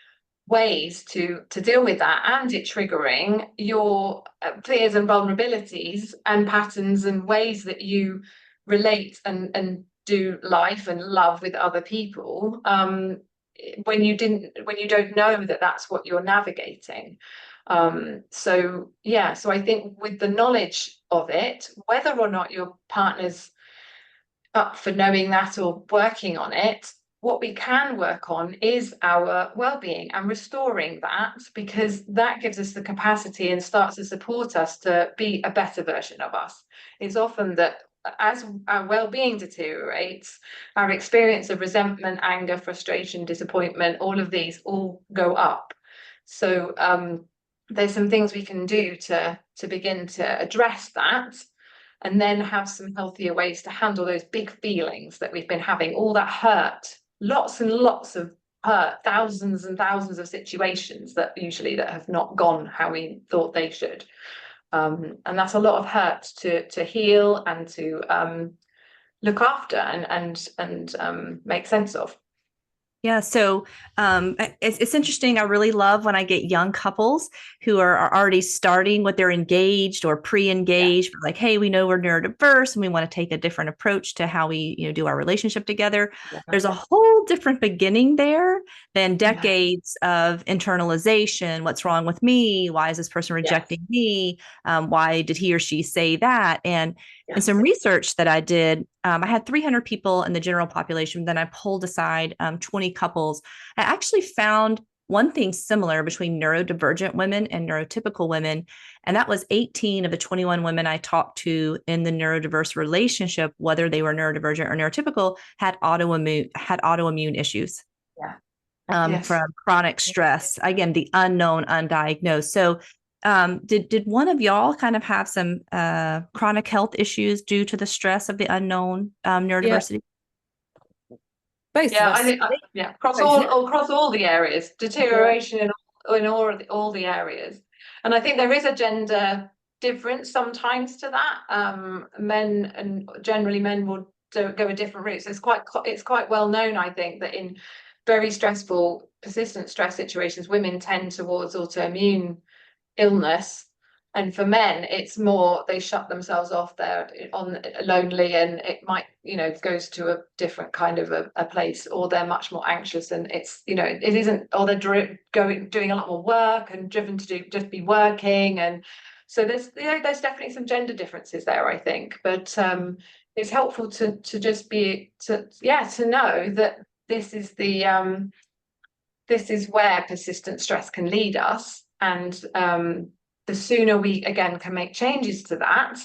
ways to deal with that, and it triggering your fears and vulnerabilities and patterns and ways that you relate and do life and love with other people when you don't know that that's what you're navigating. So I think with the knowledge of it, whether or not your partner's up for knowing that or working on it, what we can work on is our well-being and restoring that, because that gives us the capacity and starts to support us to be a better version of us. It's often that as our well-being deteriorates, our experience of resentment, anger, frustration, disappointment, all of these all go up. So there's some things we can do to begin to address that, and then have some healthier ways to handle those big feelings that we've been having, all that hurt, lots and lots of hurt, thousands and thousands of situations that have not gone how we thought they should. And that's a lot of hurt to heal and to look after and make sense of. Yeah, so it's interesting. I really love when I get young couples who are already starting with they're engaged or pre-engaged, like, hey, we know we're neurodiverse and we want to take a different approach to how we do our relationship together. Yeah. There's a whole different beginning there than decades of internalization. What's wrong with me? Why is this person rejecting me? Why did he or she say that? And some research that I did, I had 300 people in the general population. Then I pulled aside 20 couples. I actually found one thing similar between neurodivergent women and neurotypical women. And that was 18 of the 21 women I talked to in the neurodiverse relationship, whether they were neurodivergent or neurotypical, had autoimmune issues. From chronic stress. Again, the unknown, undiagnosed. So did one of y'all kind of have some chronic health issues due to the stress of the unknown neurodiversity? Both I think across all the areas, deterioration in all the areas. And I think there is a gender difference sometimes to that. Men will go a different route. So it's quite well known, I think, that in very stressful, persistent stress situations, women tend towards autoimmune illness, and for men it's more they shut themselves off, they're lonely, and it might goes to a different kind of a place, or they're much more anxious, and it's it isn't, or they're doing a lot more work and driven to just be working, and so there's definitely some gender differences there, I think, but it's helpful to just be to know that this is where persistent stress can lead us. And the sooner we, again, can make changes to that,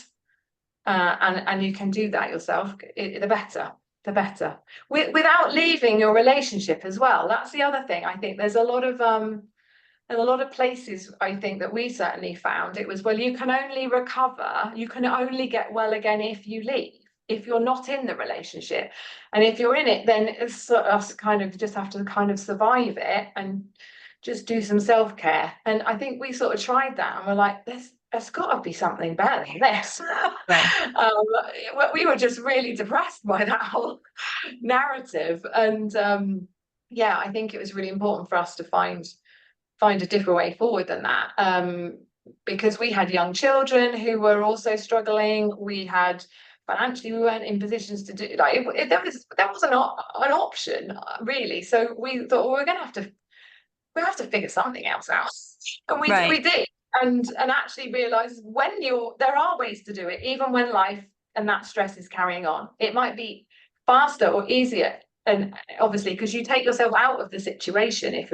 and you can do that yourself, the better. Without leaving your relationship as well. That's the other thing. I think there's a lot of places, I think, that we certainly found it was, well, you can only recover, you can only get well again if you leave, if you're not in the relationship. And if you're in it, then it's us kind of just have to kind of survive it and just do some self-care. And I think we sort of tried that, and we're like, there's got to be something better than this. Right. We were just really depressed by that whole narrative. And I think it was really important for us to find a different way forward than that, because we had young children who were also struggling. We had financially, we weren't in positions to do, like, that wasn't an option, really. So we thought, well, we have to figure something else out, and we did, and actually realized there are ways to do it, even when life and that stress is carrying on. It might be faster or easier, and obviously because you take yourself out of the situation if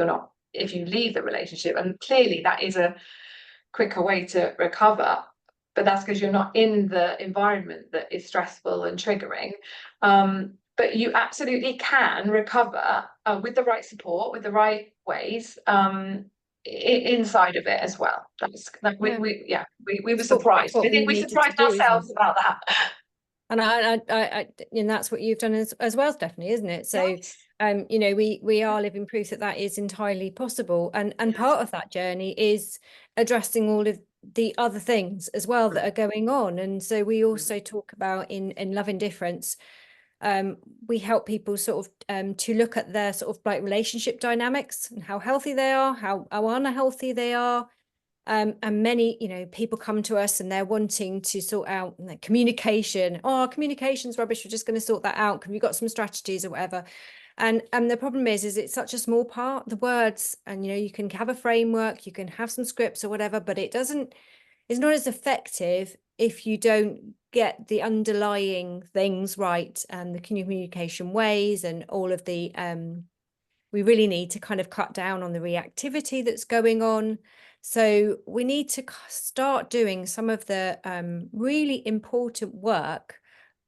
you leave the relationship, and clearly that is a quicker way to recover, but that's because you're not in the environment that is stressful and triggering. but you absolutely can recover with the right support, with the right ways, inside of it as well. We were surprised. I think we surprised ourselves about that. And and that's what you've done as well, Stephanie, isn't it? So, Yes. you know, we are living proof that that is entirely possible. And Yes. part of that journey is addressing all of the other things as well that are going on. And so we also talk about in Love Indifference, we help people sort of to look at their sort of like relationship dynamics and how healthy they are, how unhealthy they are. And many, you know, people come to us and they're wanting to sort out communication. Oh, communication's rubbish. We're just going to sort that out. Have you got some strategies or whatever? And the problem is it's such a small part, the words, and, you know, you can have a framework, you can have some scripts or whatever, but it's not as effective if you don't get the underlying things right, and the communication ways and all of the, we really need to kind of cut down on the reactivity that's going on. So we need to start doing some of the really important work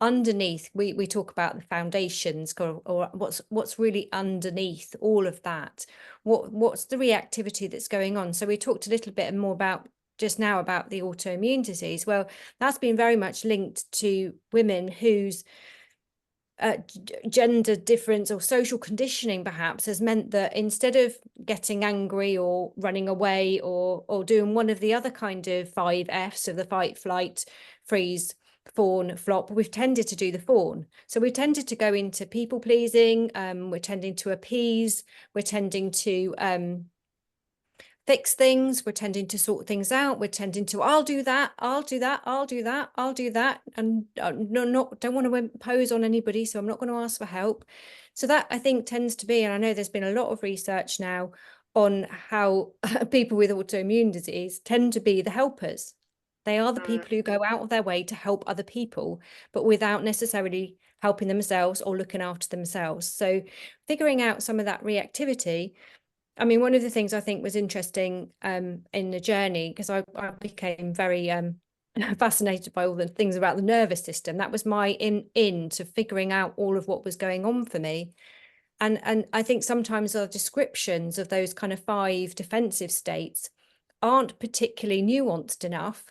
underneath. We talk about the foundations, or what's really underneath all of that. What's the reactivity that's going on? So we talked a little bit more about just now about the autoimmune disease. Well, that's been very much linked to women whose gender difference or social conditioning perhaps has meant that instead of getting angry or running away or doing one of the other kind of 5 Fs of the fight, flight, freeze, fawn, flop, we've tended to do the fawn. So we've tended to go into people pleasing, we're tending to appease, we're tending to fix things, we're tending to sort things out, we're tending to I'll do that, and don't want to impose on anybody, so I'm not going to ask for help. So that, I think, tends to be, and I know there's been a lot of research now on how people with autoimmune disease tend to be the helpers. They are the people who go out of their way to help other people, but without necessarily helping themselves or looking after themselves. So figuring out some of that reactivity. I mean, one of the things I think was interesting in the journey, because I became very fascinated by all the things about the nervous system. That was my in to figuring out all of what was going on for me. And I think sometimes our descriptions of those kind of 5 defensive states aren't particularly nuanced enough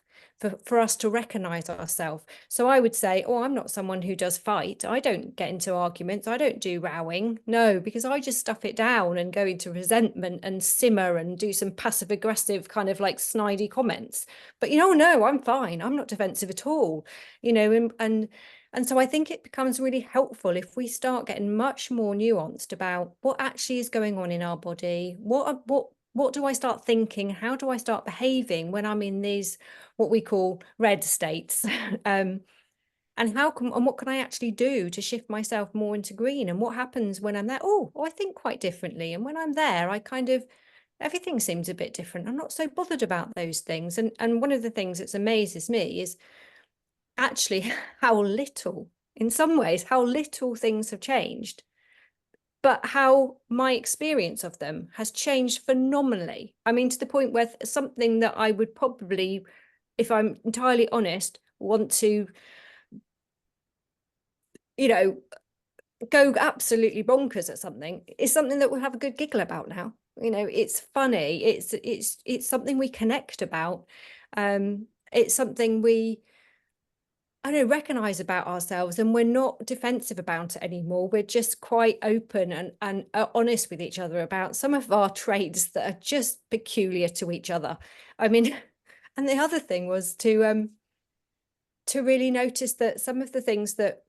for us to recognize ourselves. So I would say, oh, I'm not someone who does fight. I don't get into arguments. I don't do rowing. No, because I just stuff it down and go into resentment and simmer and do some passive aggressive kind of like snidey comments. But, you know, no, I'm fine. I'm not defensive at all, you know, and so I think it becomes really helpful if we start getting much more nuanced about what actually is going on in our body. What do I start thinking? How do I start behaving when I'm in these, what we call red states? And what can I actually do to shift myself more into green? And what happens when I'm there? Oh, I think quite differently. And when I'm there, I kind of, everything seems a bit different. I'm not so bothered about those things. And one of the things that amazes me is actually how little, in some ways, how little things have changed, but how my experience of them has changed phenomenally. I mean, to the point where something that I would probably, if I'm entirely honest, want to, you know, go absolutely bonkers at something, is something that we'll have a good giggle about now. You know, it's funny. It's something we connect about. It's something we, I don't recognize about ourselves, and we're not defensive about it anymore. We're just quite open and honest with each other about some of our traits that are just peculiar to each other. I mean, and the other thing was to really notice that some of the things that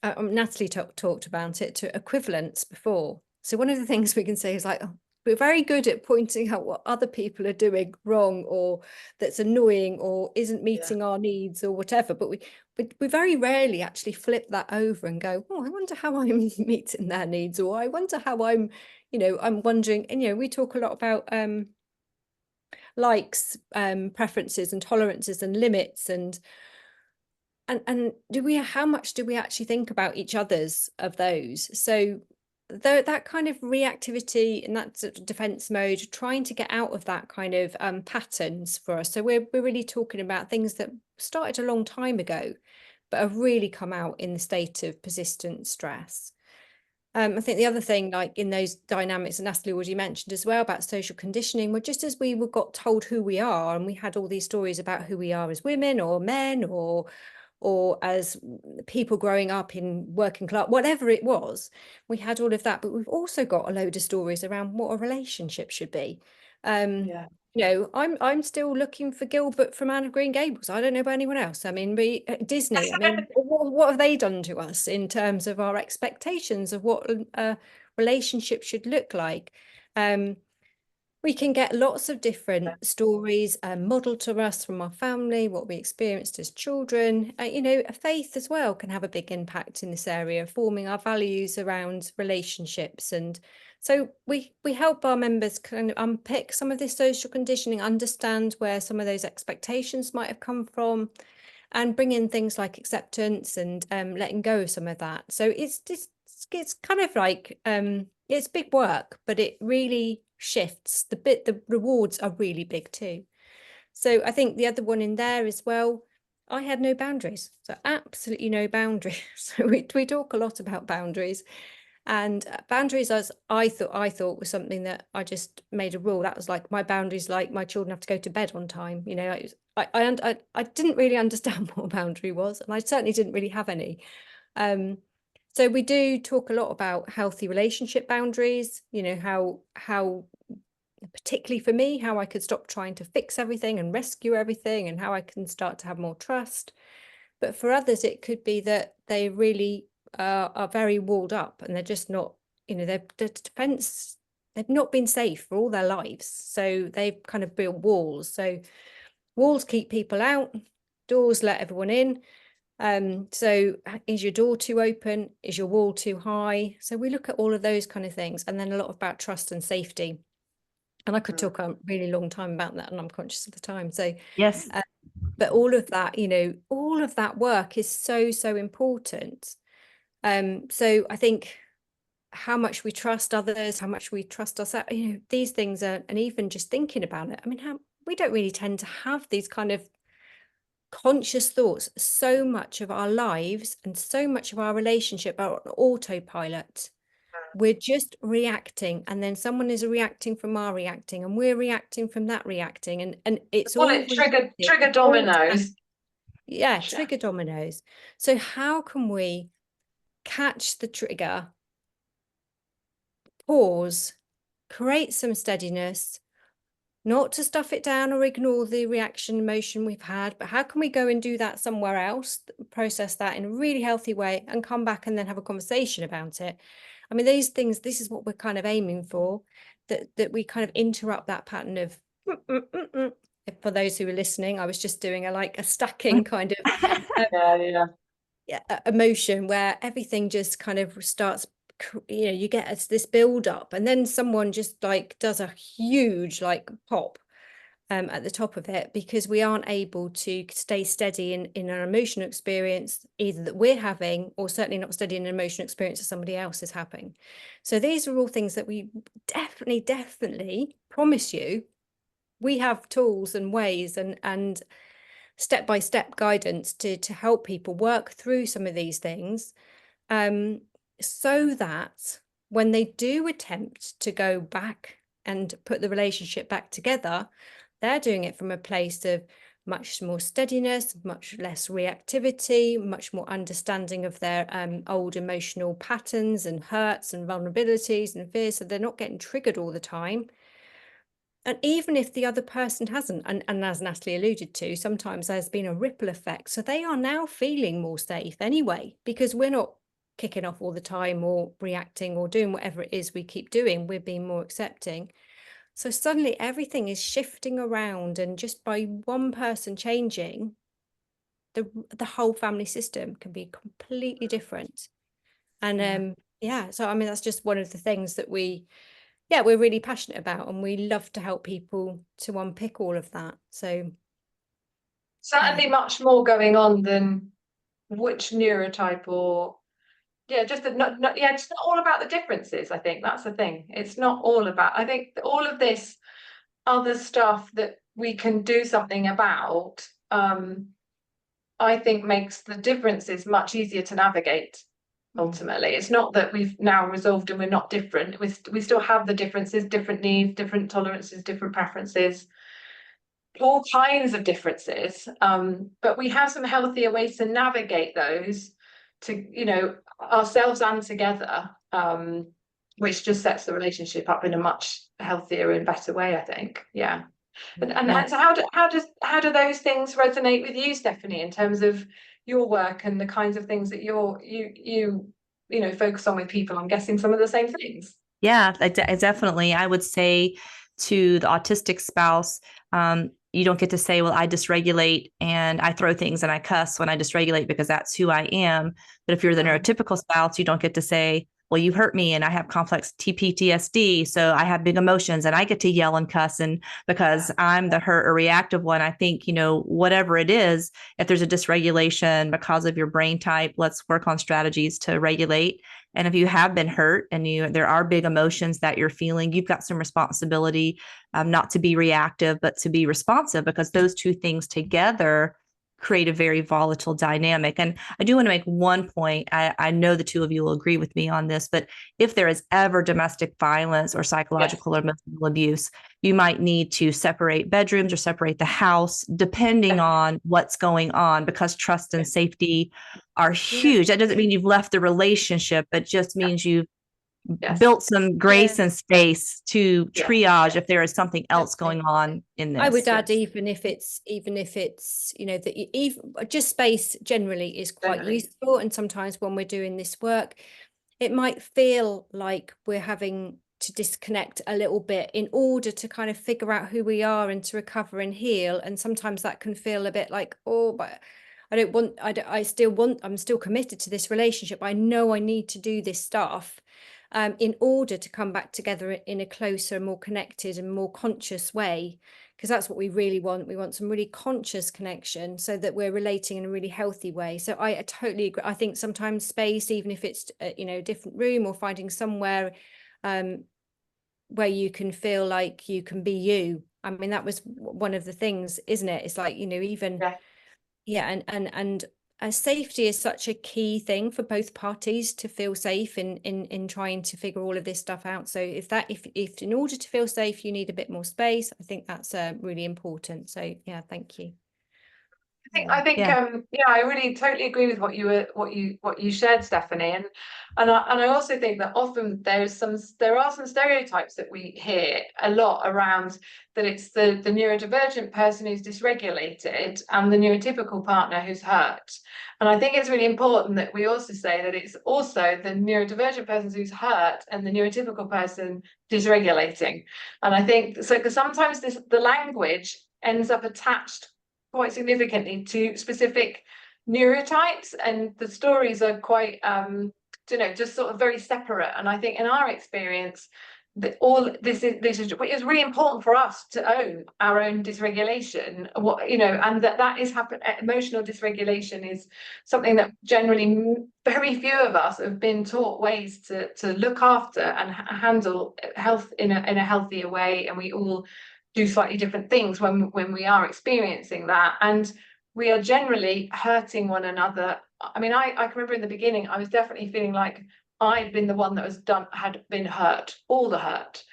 Natalie talked about it, to equivalence before. So one of the things we can say is like, oh, we're very good at pointing out what other people are doing wrong, or that's annoying, or isn't meeting our needs, or whatever. But we very rarely actually flip that over and go, oh, I wonder how I'm meeting their needs, or I wonder how I'm, you know, I'm wondering. And, you know, we talk a lot about likes, preferences and tolerances and limits, and how much do we actually think about each other's of those? So that kind of reactivity and that sort of defense mode, trying to get out of that kind of patterns for us. So we're really talking about things that started a long time ago, but have really come out in the state of persistent stress. I think the other thing, like in those dynamics, and Natalie already mentioned as well about social conditioning, were just as we got told who we are, and we had all these stories about who we are as women or men or as people growing up in working class, whatever it was, we had all of that. But we've also got a load of stories around what a relationship should be. I'm still looking for Gilbert from Anne of Green Gables. I don't know about anyone else. I mean, Disney, I mean, what have they done to us in terms of our expectations of what a relationship should look like? We can get lots of different stories modeled to us from our family, what we experienced as children. Faith as well can have a big impact in this area, forming our values around relationships. And so we help our members kind of unpick some of this social conditioning, understand where some of those expectations might have come from, and bring in things like acceptance and letting go of some of that. So it's kind of like it's big work, but it really shifts the rewards are really big too. So I think the other one in there as well, I had no boundaries, so absolutely no boundaries. So we talk a lot about boundaries, and boundaries, as I thought was something that I just made a rule. That was like my boundaries, like my children have to go to bed on time. I didn't really understand what a boundary was, and I certainly didn't really have any. So we do talk a lot about healthy relationship boundaries, how particularly for me, how I could stop trying to fix everything and rescue everything, and how I can start to have more trust. But for others, it could be that they really are very walled up, and they're just not, their defense, they've not been safe for all their lives. So they've kind of built walls. So walls keep people out, doors let everyone in. So is your door too open? Is your wall too high? So we look at all of those kind of things, and then a lot about trust and safety. And I could talk a really long time about that, and I'm conscious of the time. So Yes. But all of that, all of that work is so, so important. So I think how much we trust others, how much we trust ourselves, these things are, and even just thinking about it, I mean, we don't really tend to have these kind of conscious thoughts. So much of our lives and so much of our relationship are on autopilot. We're just reacting, and then someone is reacting from our reacting, and we're reacting from that reacting, and it's all trigger dominoes. Yeah, trigger dominoes. So how can we catch the trigger, pause, create some steadiness, not to stuff it down or ignore the reaction emotion we've had, but how can we go and do that somewhere else, process that in a really healthy way, and come back and then have a conversation about it? I mean, these things, this is what we're kind of aiming for, that we kind of interrupt that pattern of for those who are listening, I was just doing a stacking kind of emotion where everything just kind of starts, you get this build up, and then someone just does a huge pop at the top of it, because we aren't able to stay steady in our emotional experience, either that we're having, or certainly not steady in an emotional experience that somebody else is having. So these are all things that we definitely promise you we have tools and ways and step-by-step guidance to help people work through some of these things, so that when they do attempt to go back and put the relationship back together, they're doing it from a place of much more steadiness, much less reactivity, much more understanding of their old emotional patterns and hurts and vulnerabilities and fears, so they're not getting triggered all the time. And even if the other person hasn't, and as Natalie alluded to, sometimes there's been a ripple effect. So they are now feeling more safe anyway, because we're not kicking off all the time or reacting or doing whatever it is we keep doing. We're being more accepting. So suddenly everything is shifting around, and just by one person changing, the whole family system can be completely different. And so I mean, that's just one of the things that we're really passionate about, and we love to help people to unpick all of that. So certainly much more going on than which neurotype or just it's not all about the differences. I think that's the thing. It's not all about, I think all of this other stuff that we can do something about, I think makes the differences much easier to navigate. Ultimately, it's not that we've now resolved and we're not different. We still have the differences, different needs, different tolerances, different preferences, all kinds of differences. But we have some healthier ways to navigate those, to ourselves and together, which just sets the relationship up in a much healthier and better way, I think. Yeah. And so how do those things resonate with you, Stephanie, in terms of your work and the kinds of things that you focus on with people? I'm guessing some of the same things. Yeah, definitely. I would say to the autistic spouse, you don't get to say, well, I dysregulate and I throw things and I cuss when I dysregulate because that's who I am. But if you're the neurotypical spouse, you don't get to say, well, you hurt me and I have complex PTSD, so I have big emotions and I get to yell and cuss, and because I'm the hurt or reactive one. I think, whatever it is, if there's a dysregulation because of your brain type, let's work on strategies to regulate. And if you have been hurt and there are big emotions that you're feeling, you've got some responsibility, not to be reactive, but to be responsive, because those two things together create a very volatile dynamic. And I do want to make one point. I know the two of you will agree with me on this, but if there is ever domestic violence or psychological or emotional abuse, you might need to separate bedrooms or separate the house, depending on what's going on, because trust and safety are huge. That doesn't mean you've left the relationship. It just means you've built some grace and space to triage if there is something else going on in this. I would add, even if it's just space generally is quite useful. And sometimes when we're doing this work, it might feel like we're having to disconnect a little bit in order to kind of figure out who we are and to recover and heal. And sometimes that can feel a bit like, oh, but I'm still committed to this relationship. I know I need to do this stuff in order to come back together in a closer, more connected and more conscious way, because that's what we really want. We want some really conscious connection so that we're relating in a really healthy way. So I totally agree. I think sometimes space, even if it's a different room, or finding somewhere where you can feel like you can be you. I mean, that was one of the things, isn't it? It's like, even and safety is such a key thing for both parties, to feel safe in trying to figure all of this stuff out. So if in order to feel safe you need a bit more space, I think that's really important. So yeah, thank you. I think I really totally agree with what you shared, Stephanie, and I also think that often there are some stereotypes that we hear a lot around, that it's the neurodivergent person who's dysregulated and the neurotypical partner who's hurt. And I think it's really important that we also say that it's also the neurodivergent person who's hurt and the neurotypical person dysregulating. And I think so, because sometimes the language ends up attached quite significantly to specific neurotypes, and the stories are quite just sort of very separate. And I think in our experience that all this is really important for us to own our own dysregulation, and that is happening. Emotional dysregulation is something that generally very few of us have been taught ways to look after and handle health in a healthier way, and we all do slightly different things when we are experiencing that, and we are generally hurting one another. I mean, I can remember in the beginning I was definitely feeling like I'd been the one that had been hurt, all the hurt,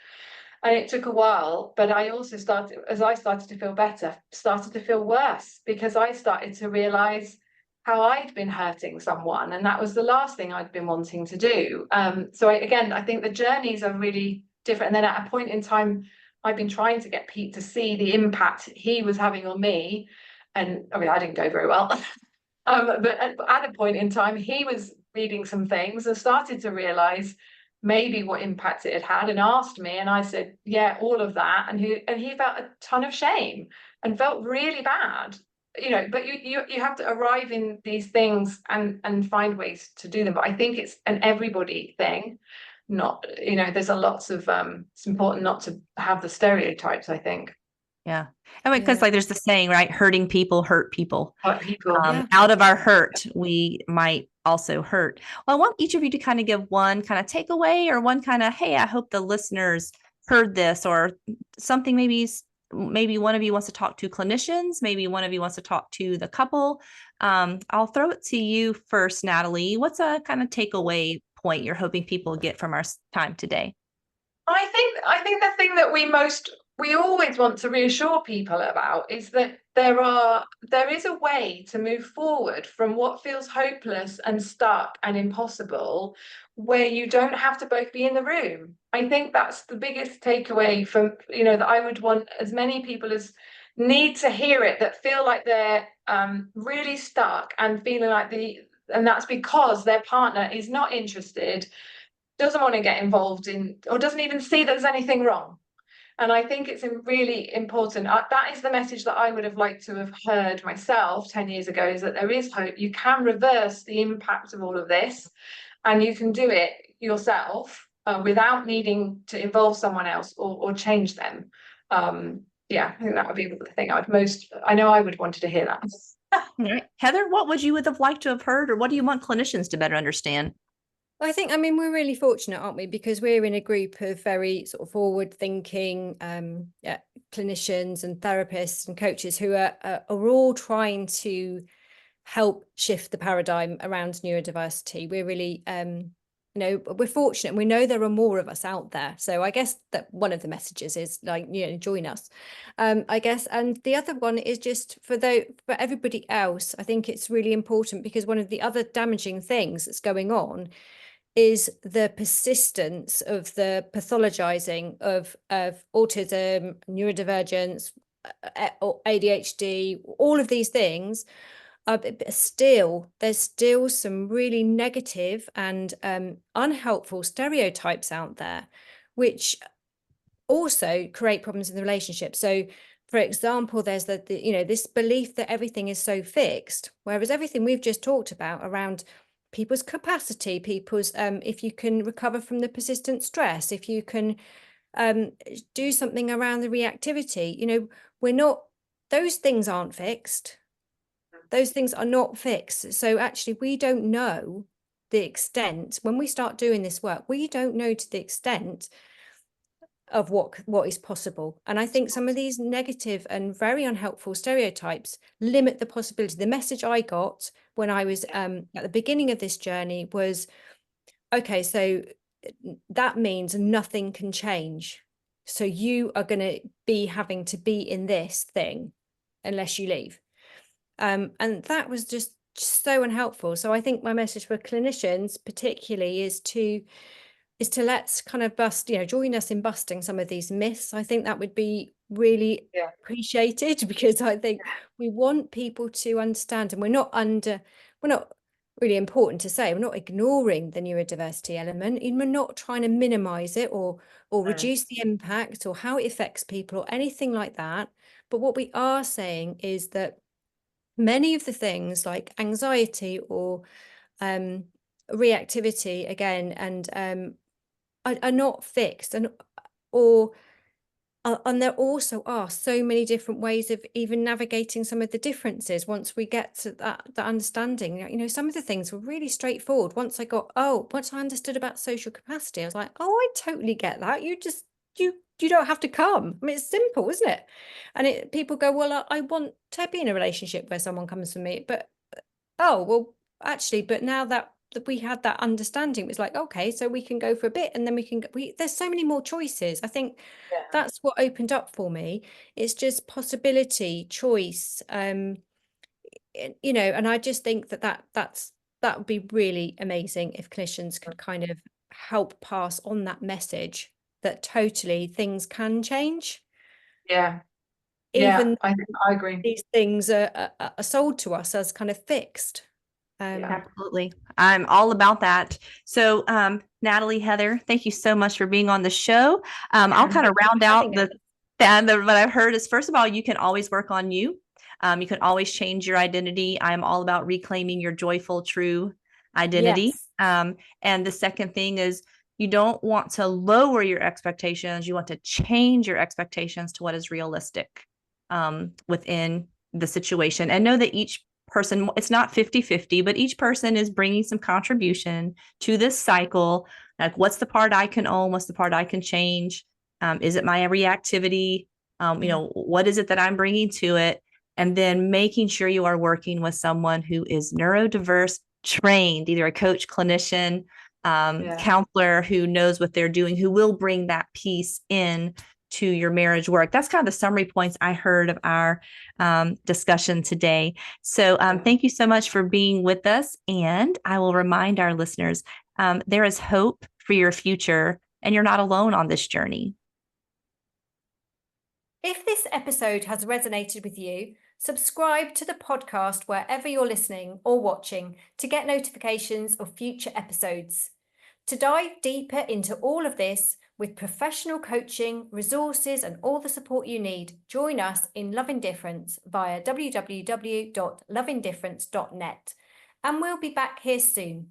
and it took a while. But I also started to feel better, started to feel worse, because I started to realize how I'd been hurting someone, and that was the last thing I'd been wanting to do. So I think the journeys are really different. And then at a point in time, I've been trying to get Pete to see the impact he was having on me. And I mean, I didn't go very well. But at a point in time, he was reading some things and started to realize maybe what impact it had, and asked me. And I said, yeah, all of that. And he felt a ton of shame and felt really bad. But you have to arrive in these things and find ways to do them. But I think it's an everybody thing. Not, there's a lots of it's important not to have the stereotypes, I think. Yeah. I mean, because there's the saying, right? Hurting people hurt people. Out of our hurt, we might also hurt. Well, I want each of you to kind of give one kind of takeaway, or one kind of, hey, I hope the listeners heard this, or something maybe maybe one of you wants to talk to clinicians, maybe one of you wants to talk to the couple. I'll throw it to you first, Natalie. What's a kind of takeaway point you're hoping people get from our time today? I think the thing that we always want to reassure people about is that there is a way to move forward from what feels hopeless and stuck and impossible, where you don't have to both be in the room. I think that's the biggest takeaway from, that I would want as many people as need to hear it, that feel like they're really stuck and feeling like and that's because their partner is not interested, doesn't want to get involved in, or doesn't even see that there's anything wrong. And I think it's really important. That is the message that I would have liked to have heard myself 10 years ago, is that there is hope. You can reverse the impact of all of this, and you can do it yourself without needing to involve someone else or change them. I think that would be the thing I know I would wanted to hear that. All right. Heather, what would you have liked to have heard, or what do you want clinicians to better understand? I mean, we're really fortunate, aren't we? Because we're in a group of very sort of forward-thinking clinicians and therapists and coaches who are all trying to help shift the paradigm around neurodiversity. We're really, we're fortunate. And we know there are more of us out there. So I guess that one of the messages is join us, I guess. And the other one is just for everybody else, I think it's really important, because one of the other damaging things that's going on is the persistence of the pathologizing of autism, neurodivergence, or ADHD, all of these things. There's still some really negative and unhelpful stereotypes out there, which also create problems in the relationship. So, for example, there's this belief that everything is so fixed, whereas everything we've just talked about around people's capacity, if you can recover from the persistent stress, if you can do something around the reactivity, those things aren't fixed. Those things are not fixed. So actually, we don't know the extent, when we start doing this work, we don't know to the extent of what is possible. And I think some of these negative and very unhelpful stereotypes limit the possibility. The message I got when I was at the beginning of this journey was, okay, so that means nothing can change. So you are going to be having to be in this thing unless you leave. And that was just so unhelpful. So I think my message for clinicians particularly is to let's kind of join us in busting some of these myths. I think that would be really appreciated, because I think we want people to understand, and we're not really, important to say, we're not ignoring the neurodiversity element, and we're not trying to minimize it or reduce the impact or how it affects people or anything like that. But what we are saying is that many of the things like anxiety or reactivity, again, and are not fixed, and there also are so many different ways of even navigating some of the differences once we get to that understanding. Some of the things were really straightforward. Once I understood about social capacity, I was like, oh, I totally get that. You don't have to come. I mean, it's simple, isn't it? And people go, well, I want to be in a relationship where someone comes to me, but but now that we had that understanding, it was like, okay, so we can go for a bit, and then there's so many more choices. I think that's what opened up for me. It's just possibility, choice, and I just think that would be really amazing if clinicians could kind of help pass on that message that totally things can change. Even I agree. These things are sold to us as kind of fixed. Absolutely. I'm all about that. So, Natalie, Heather, thank you so much for being on the show. I'll kind of round out what I've heard is, first of all, you can always work on you. You can always change your identity. I'm all about reclaiming your joyful, true identity. Yes. And the second thing is, you don't want to lower your expectations. You want to change your expectations to what is realistic within the situation, and know that each person, it's not 50-50, but each person is bringing some contribution to this cycle. Like, what's the part I can own? What's the part I can change? Is it my reactivity? What is it that I'm bringing to it? And then making sure you are working with someone who is neurodiverse trained, either a coach, clinician, counselor who knows what they're doing, who will bring that piece in to your marriage work. That's kind of the summary points I heard of our discussion today. So thank you so much for being with us. And I will remind our listeners, there is hope for your future, and you're not alone on this journey. If this episode has resonated with you, subscribe to the podcast wherever you're listening or watching to get notifications of future episodes. To dive deeper into all of this with professional coaching, resources, and all the support you need, join us in Loving Difference via www.lovingdifference.net. And we'll be back here soon.